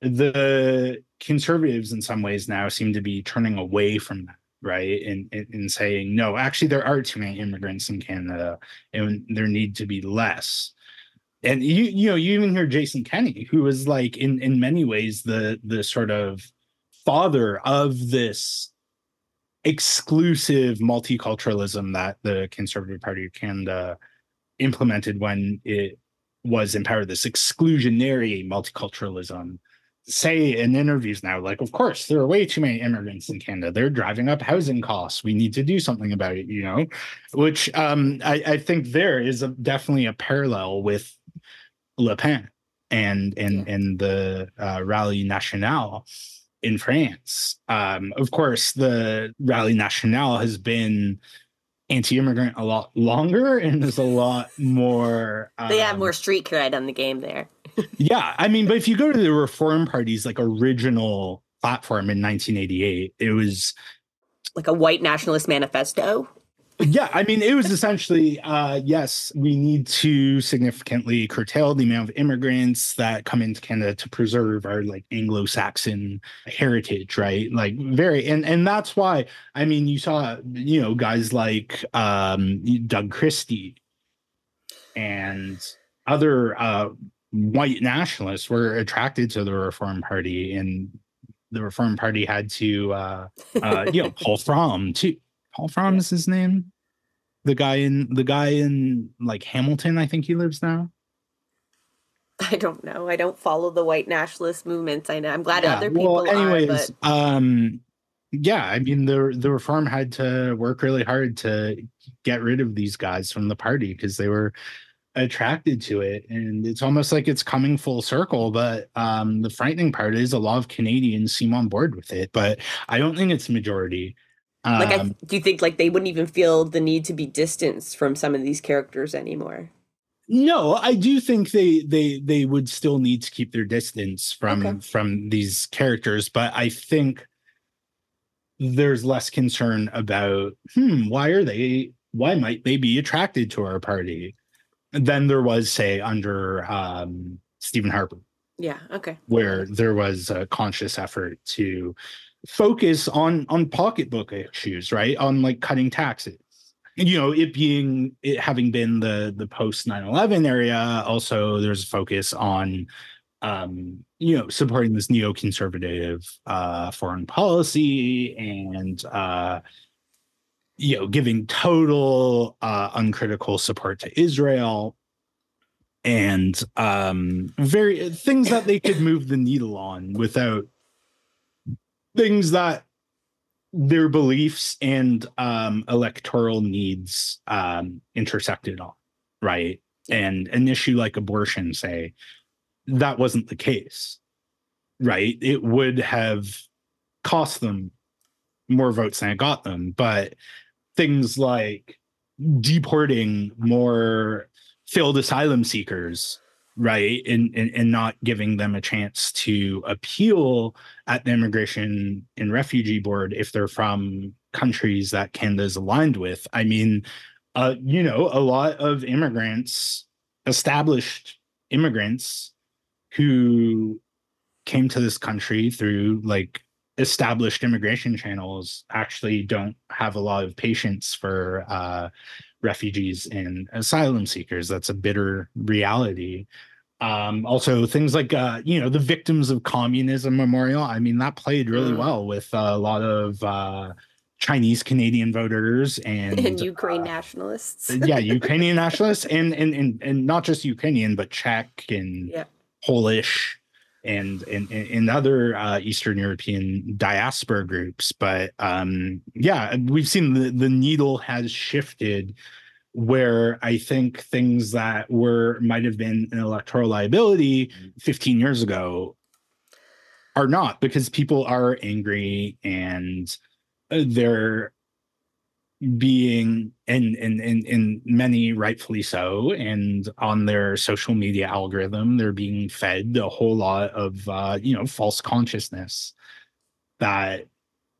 the conservatives in some ways now seem to be turning away from that, right? And saying, no, actually there are too many immigrants in Canada and there need to be less. And you even hear Jason Kenney, who is like in many ways the sort of father of this exclusive multiculturalism that the Conservative Party of Canada implemented when it was in power, this exclusionary multiculturalism, say in interviews now, like, of course, there are way too many immigrants in Canada. They're driving up housing costs. We need to do something about it, which I think there is definitely a parallel with Le Pen and the Rally National in France. Of course, the Rally National has been anti-immigrant a lot longer and is a lot more They have more street cred on the game there. yeah, I mean, but if you go to the Reform Party's like original platform in 1988, it was like a white nationalist manifesto. Yeah, I mean, it was essentially, yes, we need to significantly curtail the amount of immigrants that come into Canada to preserve our like Anglo-Saxon heritage, right? Like and that's why, I mean, you saw, guys like Doug Christie and other white nationalists were attracted to the Reform Party, and the Reform Party had to, Paul Fromm too. Paul Fromm is his name. The guy in like Hamilton, I think he lives now. I don't know. I don't follow the white nationalist movements. I know. I'm glad other well, people anyways, are. But yeah, I mean the Reform had to work really hard to get rid of these guys from the party because they were attracted to it, and it's almost like it's coming full circle. But the frightening part is a lot of Canadians seem on board with it, but I don't think it's majority. Do you think like they wouldn't even feel the need to be distanced from some of these characters anymore? No, I do think they would still need to keep their distance Okay. from these characters, but I think there's less concern about why might they be attracted to our party than there was, say, under Stephen Harper. Yeah. Okay. Where there was a conscious effort to focus on pocketbook issues, right? On like cutting taxes. And, it having been the post 9/11 area, also there's a focus on supporting this neoconservative foreign policy and giving total uncritical support to Israel and very things that they could move the needle on without things that their beliefs and electoral needs intersected on, right? And an issue like abortion, say, that wasn't the case, right? It would have cost them more votes than it got them, but things like deporting more failed asylum seekers, right, and not giving them a chance to appeal at the Immigration and Refugee Board if they're from countries that Canada's aligned with. I mean, a lot of established immigrants who came to this country through like established immigration channels actually don't have a lot of patience for refugees and asylum seekers. That's a bitter reality. Also, things like the Victims of Communism Memorial. I mean, that played really well with a lot of Chinese Canadian voters and Ukraine nationalists. yeah, Ukrainian nationalists, and not just Ukrainian, but Czech and Polish and other Eastern European diaspora groups. But we've seen the needle has shifted where I think things that might have been an electoral liability 15 years ago are not, because people are angry and they're being and many rightfully so, and on their social media algorithm they're being fed a whole lot of false consciousness that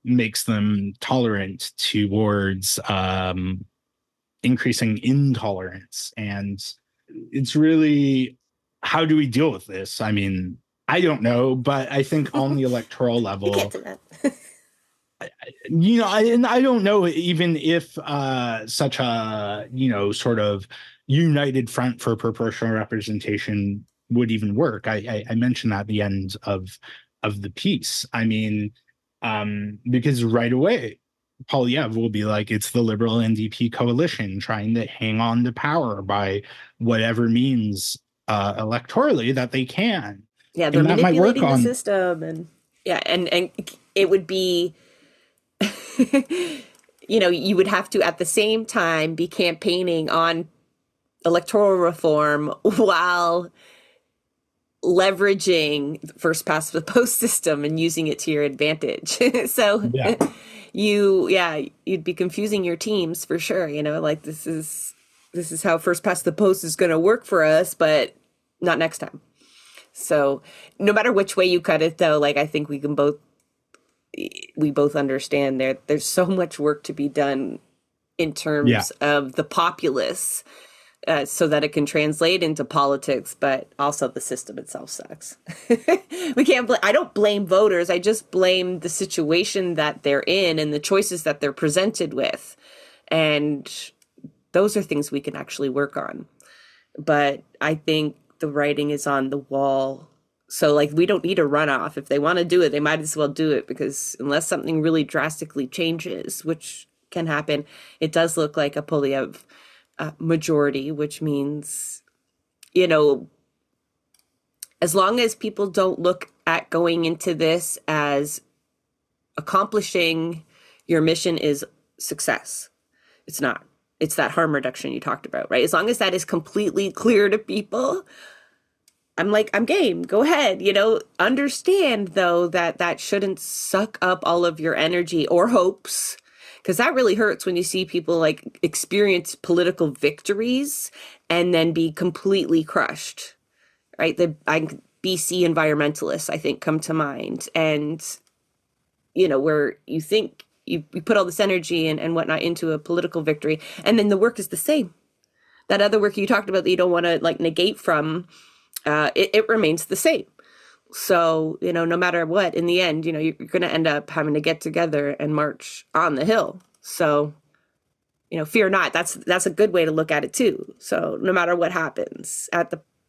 makes them tolerant towards increasing intolerance. And it's really, how do we deal with this? I mean, I don't know, but I think on the electoral We can't level, do that. and I don't know even if such a, sort of united front for proportional representation would even work. I mentioned that at the end of the piece. I mean, because right away, Poilievre will be like, it's the Liberal NDP coalition trying to hang on to power by whatever means electorally that they can. Yeah, they're And that might work manipulating the on, system, and yeah, and it would be, you would have to at the same time be campaigning on electoral reform while leveraging first past the post system and using it to your advantage. So yeah. you'd be confusing your teams for sure. Like this is how first past the post is going to work for us, but not next time. So no matter which way you cut it, though, like I think we both understand there's so much work to be done in Yeah. terms of the populace, so that it can translate into politics, but also the system itself sucks. We can't. I don't blame voters. I just blame the situation that they're in and the choices that they're presented with, and those are things we can actually work on. But I think the writing is on the wall. So, like, we don't need a runoff. If they want to do it, they might as well do it, because unless something really drastically changes, which can happen, it does look like a Poilievre majority, which means, as long as people don't look at going into this as accomplishing your mission is success. It's not. It's that harm reduction you talked about, right? As long as that is completely clear to people, I'm game. Go ahead. Understand, though, that shouldn't suck up all of your energy or hopes, because that really hurts when you see people like experience political victories and then be completely crushed, right? BC environmentalists, I think, come to mind. And, where you think you put all this energy and whatnot into a political victory, and then the work is the same. That other work you talked about that you don't want to like negate from, it remains the same. So, no matter what, in the end, you're going to end up having to get together and march on the hill. So, fear not. That's a good way to look at it too. So no matter what happens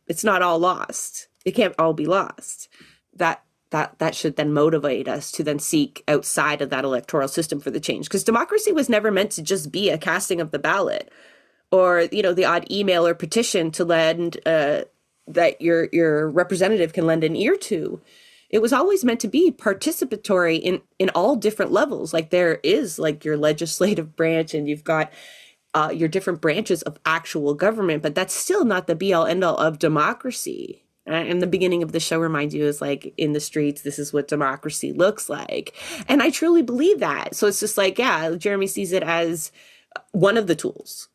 it's not all lost. It can't all be lost. That should then motivate us to then seek outside of that electoral system for the change. Because democracy was never meant to just be a casting of the ballot, or, the odd email or petition to lend, that your representative can lend an ear to. It was always meant to be participatory in all different levels. Like there is like your legislative branch, and you've got your different branches of actual government, but that's still not the be all end all of democracy. And the beginning of the show reminds you is like, in the streets, this is what democracy looks like. And I truly believe that. So it's just like, yeah, Jeremy sees it as one of the tools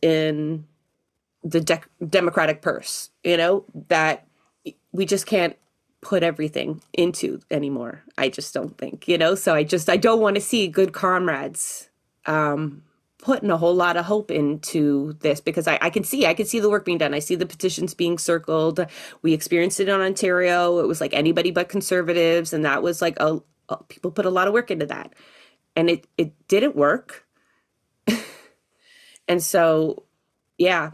in the democratic purse, that we just can't put everything into anymore. I just don't think, so I don't want to see good comrades putting a whole lot of hope into this, because I can see the work being done. I see the petitions being circled. We experienced it in Ontario. It was like anybody but conservatives, and that was like people put a lot of work into that, and it didn't work. And so, yeah,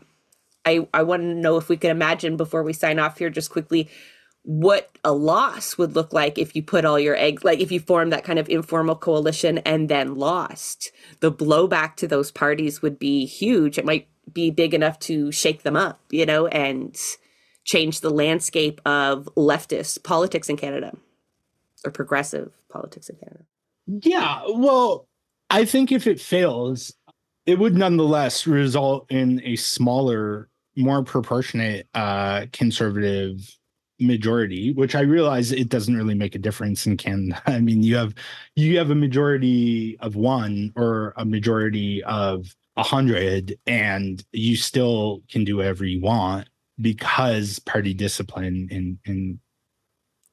I want to know if we could imagine, before we sign off here, just quickly, what a loss would look like if you put all your eggs, like if you formed that kind of informal coalition and then lost. The blowback to those parties would be huge. It might be big enough to shake them up, and change the landscape of leftist politics in Canada, or progressive politics in Canada. Yeah. Well, I think if it fails, it would nonetheless result in a smaller, more proportionate conservative majority, which I realize it doesn't really make a difference in Canada. I mean, you have a majority of one or a majority of 100, and you still can do whatever you want, because party discipline in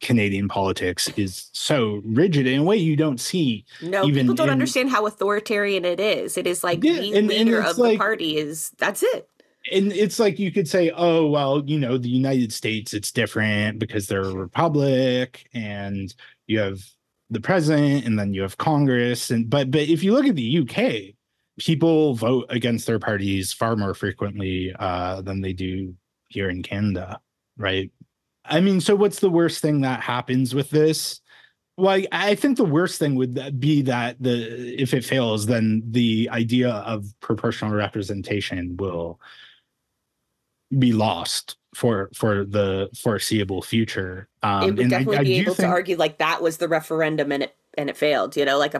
Canadian politics is so rigid in a way you don't see No, people even don't in understand how authoritarian it is. It is like yeah, the and leader it's of the like party is that's it. and it's like you could say, oh well, the United States it's different because they're a republic and you have the president and then you have Congress and but if you look at the UK, people vote against their parties far more frequently than they do here in Canada, right? I mean, so what's the worst thing that happens with this? Well, I think the worst thing would be that if it fails, then the idea of proportional representation will be lost for the foreseeable future. It would And definitely I be do able to think argue like that was the referendum and it failed, like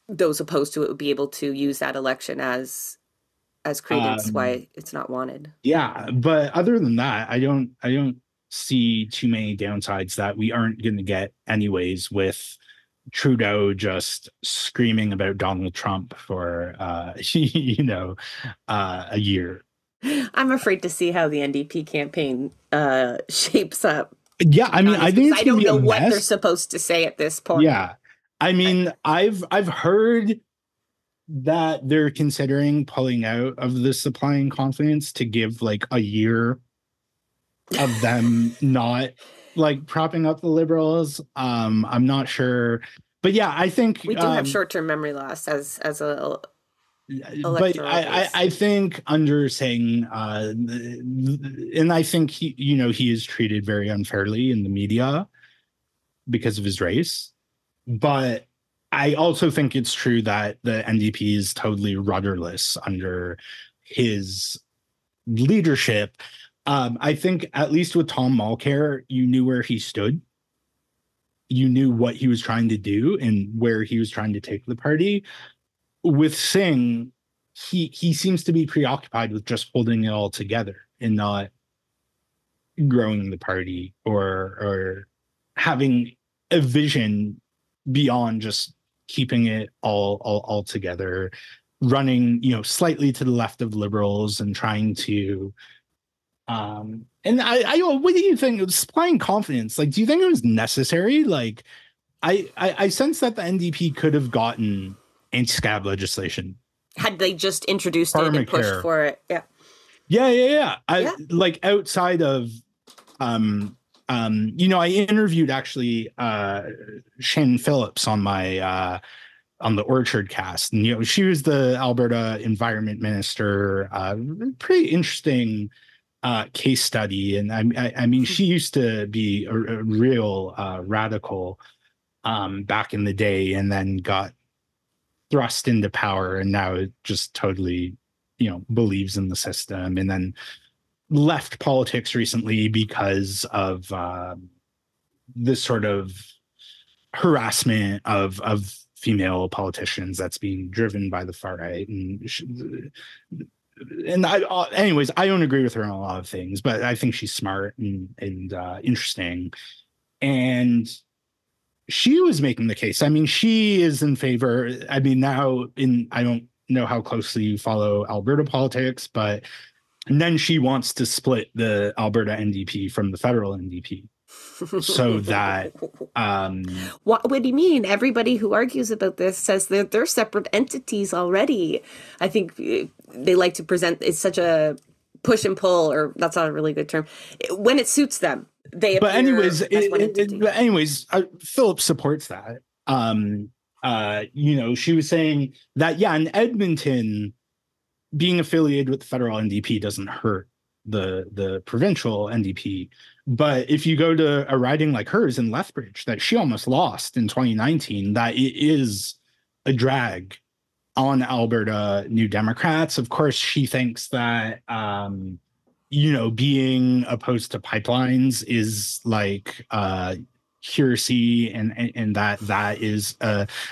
those opposed to it would be able to use that election as credence um, why it's not wanted. yeah, but other than that, I don't see too many downsides that we aren't going to get anyways with Trudeau just screaming about Donald Trump for a year. I'm afraid to see how the NDP campaign shapes up, Yeah, to I be mean, I honest, think because it's I gonna don't be a know what they're mess. supposed to say at this point. Yeah. I mean, I've heard that they're considering pulling out of the supply and confidence to give like a year of them not like propping up the liberals. I'm not sure. But yeah, I think We do have short-term memory loss as a but electoral I base. I think under saying and I think he is treated very unfairly in the media because of his race. But I also think it's true that the NDP is totally rudderless under his leadership. I think at least with Tom Mulcair, you knew where he stood. You knew what he was trying to do and where he was trying to take the party. With Singh, he seems to be preoccupied with just holding it all together and not growing the party or having a vision beyond just keeping it all together, running slightly to the left of liberals and trying to and I what do you think of supplying confidence? Like, do you think it was necessary? Like, I sense that the NDP could have gotten anti-scab legislation, Had they just introduced it and pushed pharmacare. for it, yeah, Yeah. I yeah. like outside of I interviewed actually Shannon Phillips on my on the Orchard cast, and she was the Alberta environment minister. Pretty interesting case study, and I mean she used to be a real radical back in the day, and then got thrust into power, and now it just totally believes in the system, and then left politics recently because of this sort of harassment of female politicians that's being driven by the far right. And anyways, I don't agree with her on a lot of things, but I think she's smart and interesting. And she was making the case. I mean, she is in favor. I mean, I don't know how closely you follow Alberta politics, but and then she wants to split the Alberta NDP from the federal NDP so that What do you mean? Everybody who argues about this says that they're separate entities already. I think they like to present it's such a push and pull, or that's not a really good term. When it suits them, they but appear anyways, as one entity. Philip supports that. She was saying that yeah, in Edmonton, being affiliated with the federal NDP doesn't hurt the provincial NDP. But if you go to a riding like hers in Lethbridge that she almost lost in 2019, that it is a drag on Alberta New Democrats. Of course, she thinks that being opposed to pipelines is like heresy and that is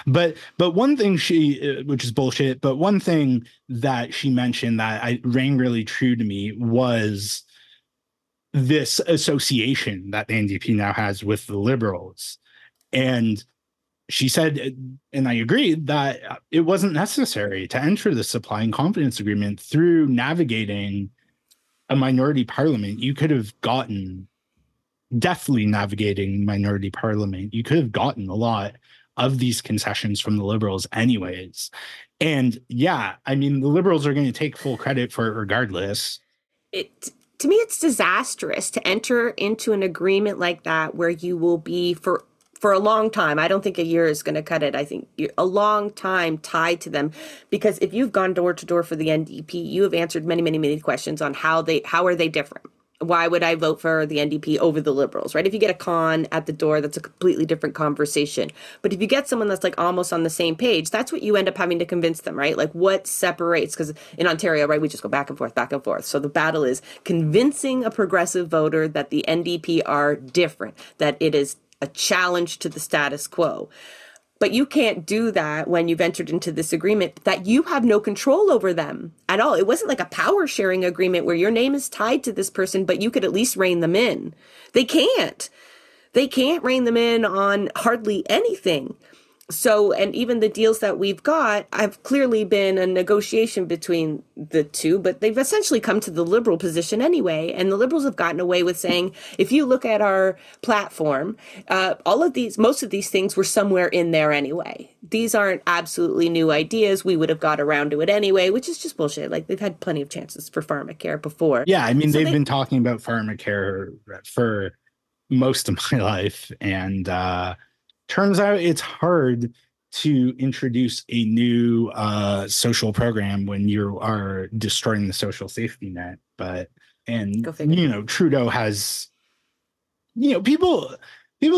but one thing she which is bullshit, but one thing that she mentioned that I rang really true to me was this association that the NDP now has with the liberals. And she said, and I agreed, that it wasn't necessary to enter the supply and confidence agreement through navigating a minority parliament. You could have gotten deftly navigating minority parliament, you could have gotten a lot of these concessions from the Liberals anyways. And yeah, I mean, the Liberals are going to take full credit for it regardless. It to me it's disastrous to enter into an agreement like that where you will be for a long time. I don't think a year is going to cut it. I think a long time tied to them, because if you've gone door to door for the NDP, you have answered many, many, many questions on how are they different. Why would I vote for the NDP over the Liberals, right? If you get a con at the door, that's a completely different conversation. But if you get someone that's like almost on the same page, that's what you end up having to convince them, right? Like what separates, because in Ontario, right, we just go back and forth, back and forth. So the battle is convincing a progressive voter that the NDP are different, that it is a challenge to the status quo. But you can't do that when you've entered into this agreement that you have no control over them at all. It wasn't like a power sharing agreement where your name is tied to this person, but you could at least rein them in. They can't. They can't rein them in on hardly anything. So, and even the deals that we've got have clearly been a negotiation between the two, but they've essentially come to the Liberal position anyway. And the Liberals have gotten away with saying, if you look at our platform, most of these things were somewhere in there anyway. These aren't absolutely new ideas. We would have got around to it anyway, which is just bullshit. Like they've had plenty of chances for pharmacare before. Yeah, I mean, they've been talking about pharmacare for most of my life. And turns out it's hard to introduce a new social program when you are destroying the social safety net. Trudeau has, people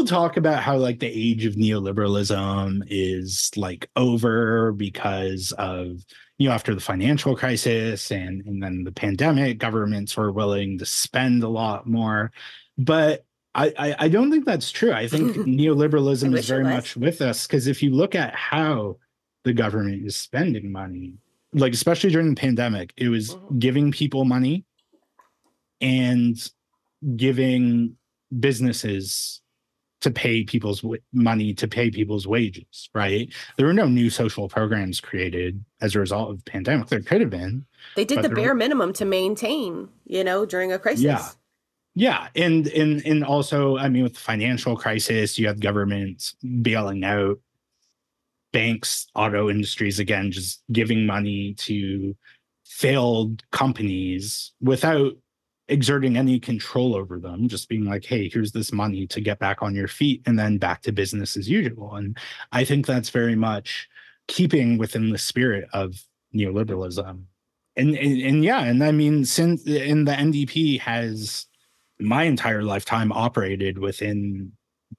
talk about how like the age of neoliberalism is like over because of, after the financial crisis and then the pandemic, governments were willing to spend a lot more. But I don't think that's true. I think neoliberalism is very much with us, because if you look at how the government is spending money, like especially during the pandemic, it was giving people money and giving businesses to pay people's money to pay people's wages, right? There were no new social programs created as a result of the pandemic. There could have been. They did the bare minimum to maintain, during a crisis. Yeah. Yeah. And also, I mean, with the financial crisis, you have governments bailing out banks, auto industries, again, just giving money to failed companies without exerting any control over them, just being like, hey, here's this money to get back on your feet and then back to business as usual. And I think that's very much keeping within the spirit of neoliberalism. And I mean, since the NDP has my entire lifetime operated within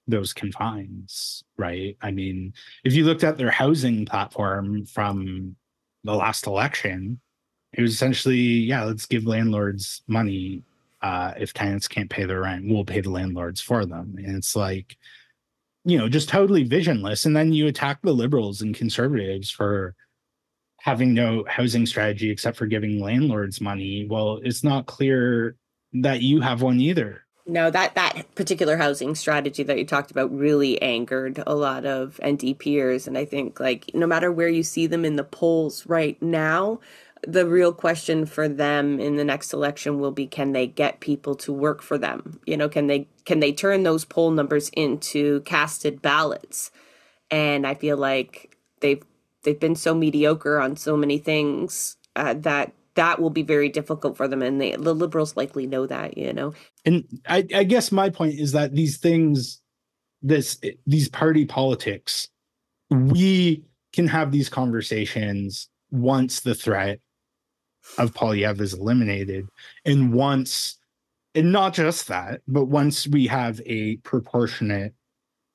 those confines, right? I mean, if you looked at their housing platform from the last election, it was essentially, let's give landlords money. If tenants can't pay their rent, we'll pay the landlords for them. And it's like, just totally visionless. And then you attack the Liberals and conservatives for having no housing strategy except for giving landlords money. Well, it's not clear that you have one either. No, that particular housing strategy that you talked about really angered a lot of NDPers. And I think like no matter where you see them in the polls right now, the real question for them in the next election will be, can they get people to work for them? Can they turn those poll numbers into casted ballots? And I feel like they've been so mediocre on so many things that will be very difficult for them. And the Liberals likely know that, And I guess my point is that these things, these party politics, we can have these conversations once the threat of Poilievre is eliminated. And not just that, but once we have a proportionate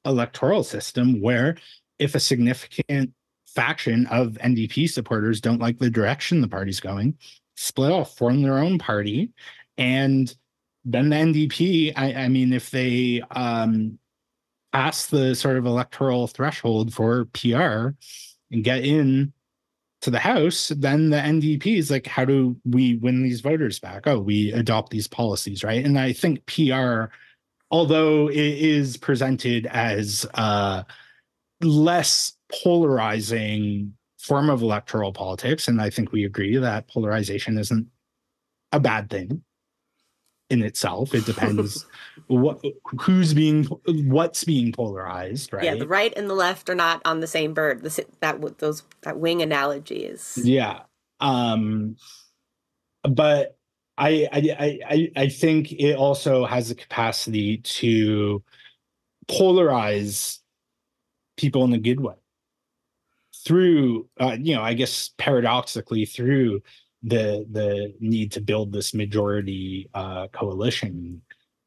electoral system where if a significant faction of NDP supporters don't like the direction the party's going, split off, form their own party, and then the NDP, I mean, if they pass the sort of electoral threshold for PR and get in to the House, then the NDP is like, how do we win these voters back? Oh, we adopt these policies, right? And I think PR, although it is presented as less polarizing form of electoral politics, and I think we agree that polarization isn't a bad thing, in itself. It depends what's being polarized, Yeah, the right? right and the left are not on the same bird. That wing analogy is. Yeah. Um, but I think it also has the capacity to polarize people in a good way through I guess paradoxically through the need to build this majority coalition.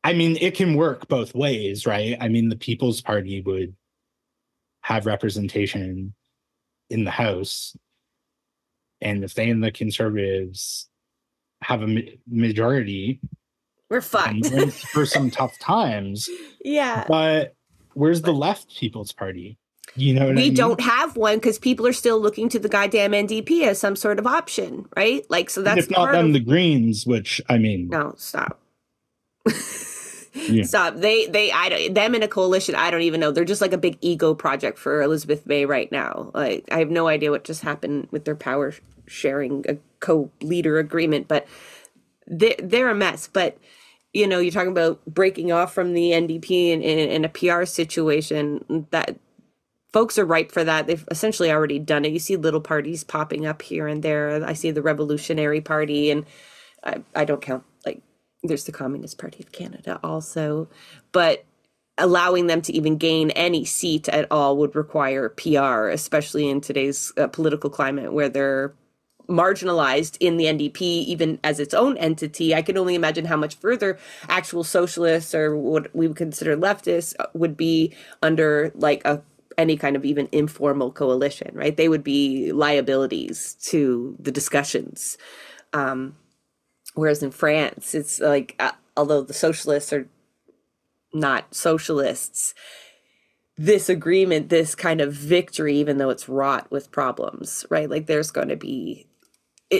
I mean, it can work both ways, right? I mean, the People's Party would have representation in the House, and if they and the Conservatives have a majority, We're then fucked. we're in for some tough times. Yeah. But where's the But left People's Party? You know what I we mean? don't have one because people are still looking to the goddamn NDP as some sort of option, right? Like, so And that's if not part them, of. the Greens, which I mean, No, stop. yeah. Stop. I don't, them in a coalition. I don't even know. They're just like a big ego project for Elizabeth May right now. Like, I have no idea what just happened with their power sharing, a co-leader agreement, but they're a mess. But you're talking about breaking off from the NDP in a PR situation. That folks are ripe for that. They've essentially already done it. You see little parties popping up here and there. I see the Revolutionary Party, and I don't count, like, there's the Communist Party of Canada also, but allowing them to even gain any seat at all would require PR, especially in today's political climate where they're marginalized in the NDP, even as its own entity. I can only imagine how much further actual socialists or what we would consider leftists would be under like any kind of even informal coalition, right? They would be liabilities to the discussions. Whereas in France, it's like, although the socialists are not socialists, this agreement, this kind of victory, even though it's wrought with problems, right? Like there's going to be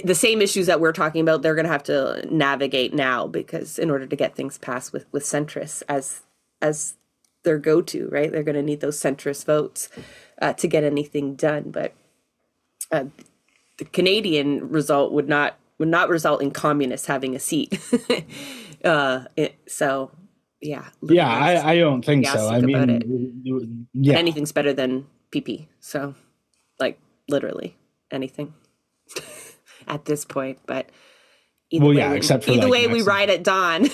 the same issues that we're talking about, they're going to have to navigate now because in order to get things passed with centrists as their go-to, right? They're going to need those centrist votes to get anything done. But the Canadian result would not result in communists having a seat. So, yeah, a little Yeah, less I don't think so. I enthusiastic about it. mean, But yeah. anything's better than PP. So, like, literally anything at this point. But Well, yeah, except for either like way, we Mexico. ride at dawn.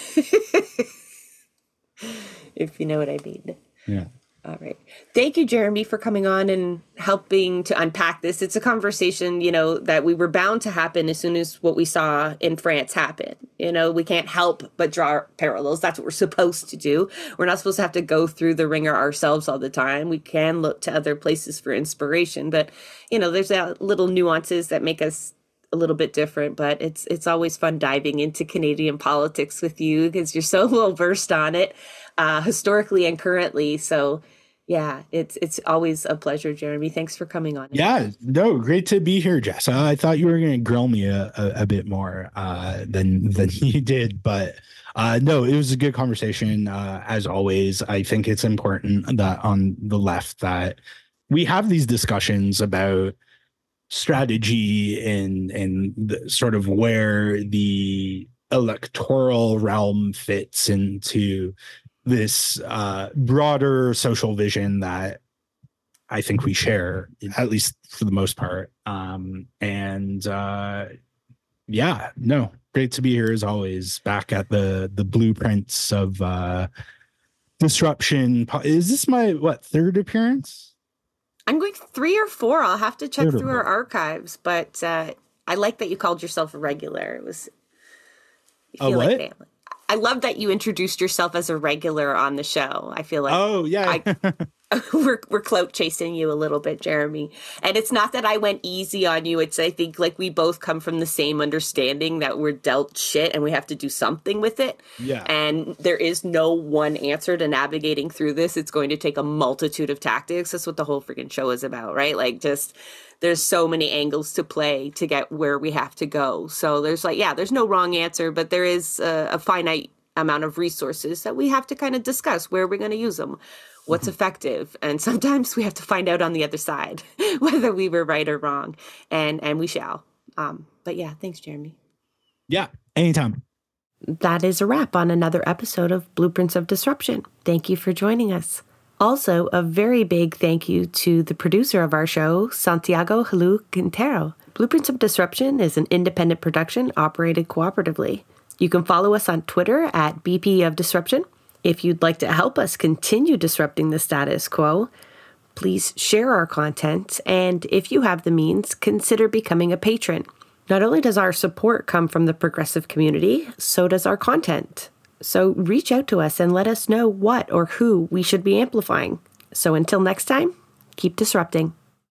If you know what I mean. Yeah. All right. Thank you, Jeremy, for coming on and helping to unpack this. It's a conversation, that we were bound to happen as soon as what we saw in France happened. We can't help but draw parallels. That's what we're supposed to do. We're not supposed to have to go through the ringer ourselves all the time. We can look to other places for inspiration, but, there's little nuances that make us a little bit different, but it's always fun diving into Canadian politics with you because you're so well versed on it, historically and currently. So yeah, it's always a pleasure, Jeremy. Thanks for coming on. Yeah, no, great to be here, Jessa. I thought you were going to grill me a bit more than you did, but no, it was a good conversation. As always, I think it's important that on the left that we have these discussions about strategy and the, sort of where the electoral realm fits into this broader social vision that I think we share, at least for the most part. Yeah, no, great to be here as always. Back at the blueprints of disruption. Is this my third appearance? I'm going 3 or 4. I'll have to check Third or through our fourth. archives, but I like that you called yourself a regular. You A feel like what? family. I love that you introduced yourself as a regular on the show. I feel like Oh yeah. we're clout chasing you a little bit, Jeremy. And it's not that I went easy on you. It's, I think, like, we both come from the same understanding that we're dealt shit and we have to do something with it. Yeah. And there is no one answer to navigating through this. It's going to take a multitude of tactics. That's what the whole freaking show is about, right? Like, just there's so many angles to play to get where we have to go. So there's there's no wrong answer, but there is a finite amount of resources that we have to kind of discuss where we're going to use them, what's effective. And sometimes we have to find out on the other side whether we were right or wrong. And we shall. But yeah, thanks, Jeremy. Yeah, anytime. that is a wrap on another episode of Blueprints of Disruption. Thank you for joining us. Also, a very big thank you to the producer of our show, Santiago Halu Quintero. Blueprints of Disruption is an independent production operated cooperatively. You can follow us on Twitter at BP of Disruption. If you'd like to help us continue disrupting the status quo, please share our content, and if you have the means, consider becoming a patron. Not only does our support come from the progressive community, so does our content. So reach out to us and let us know what or who we should be amplifying. So until next time, keep disrupting.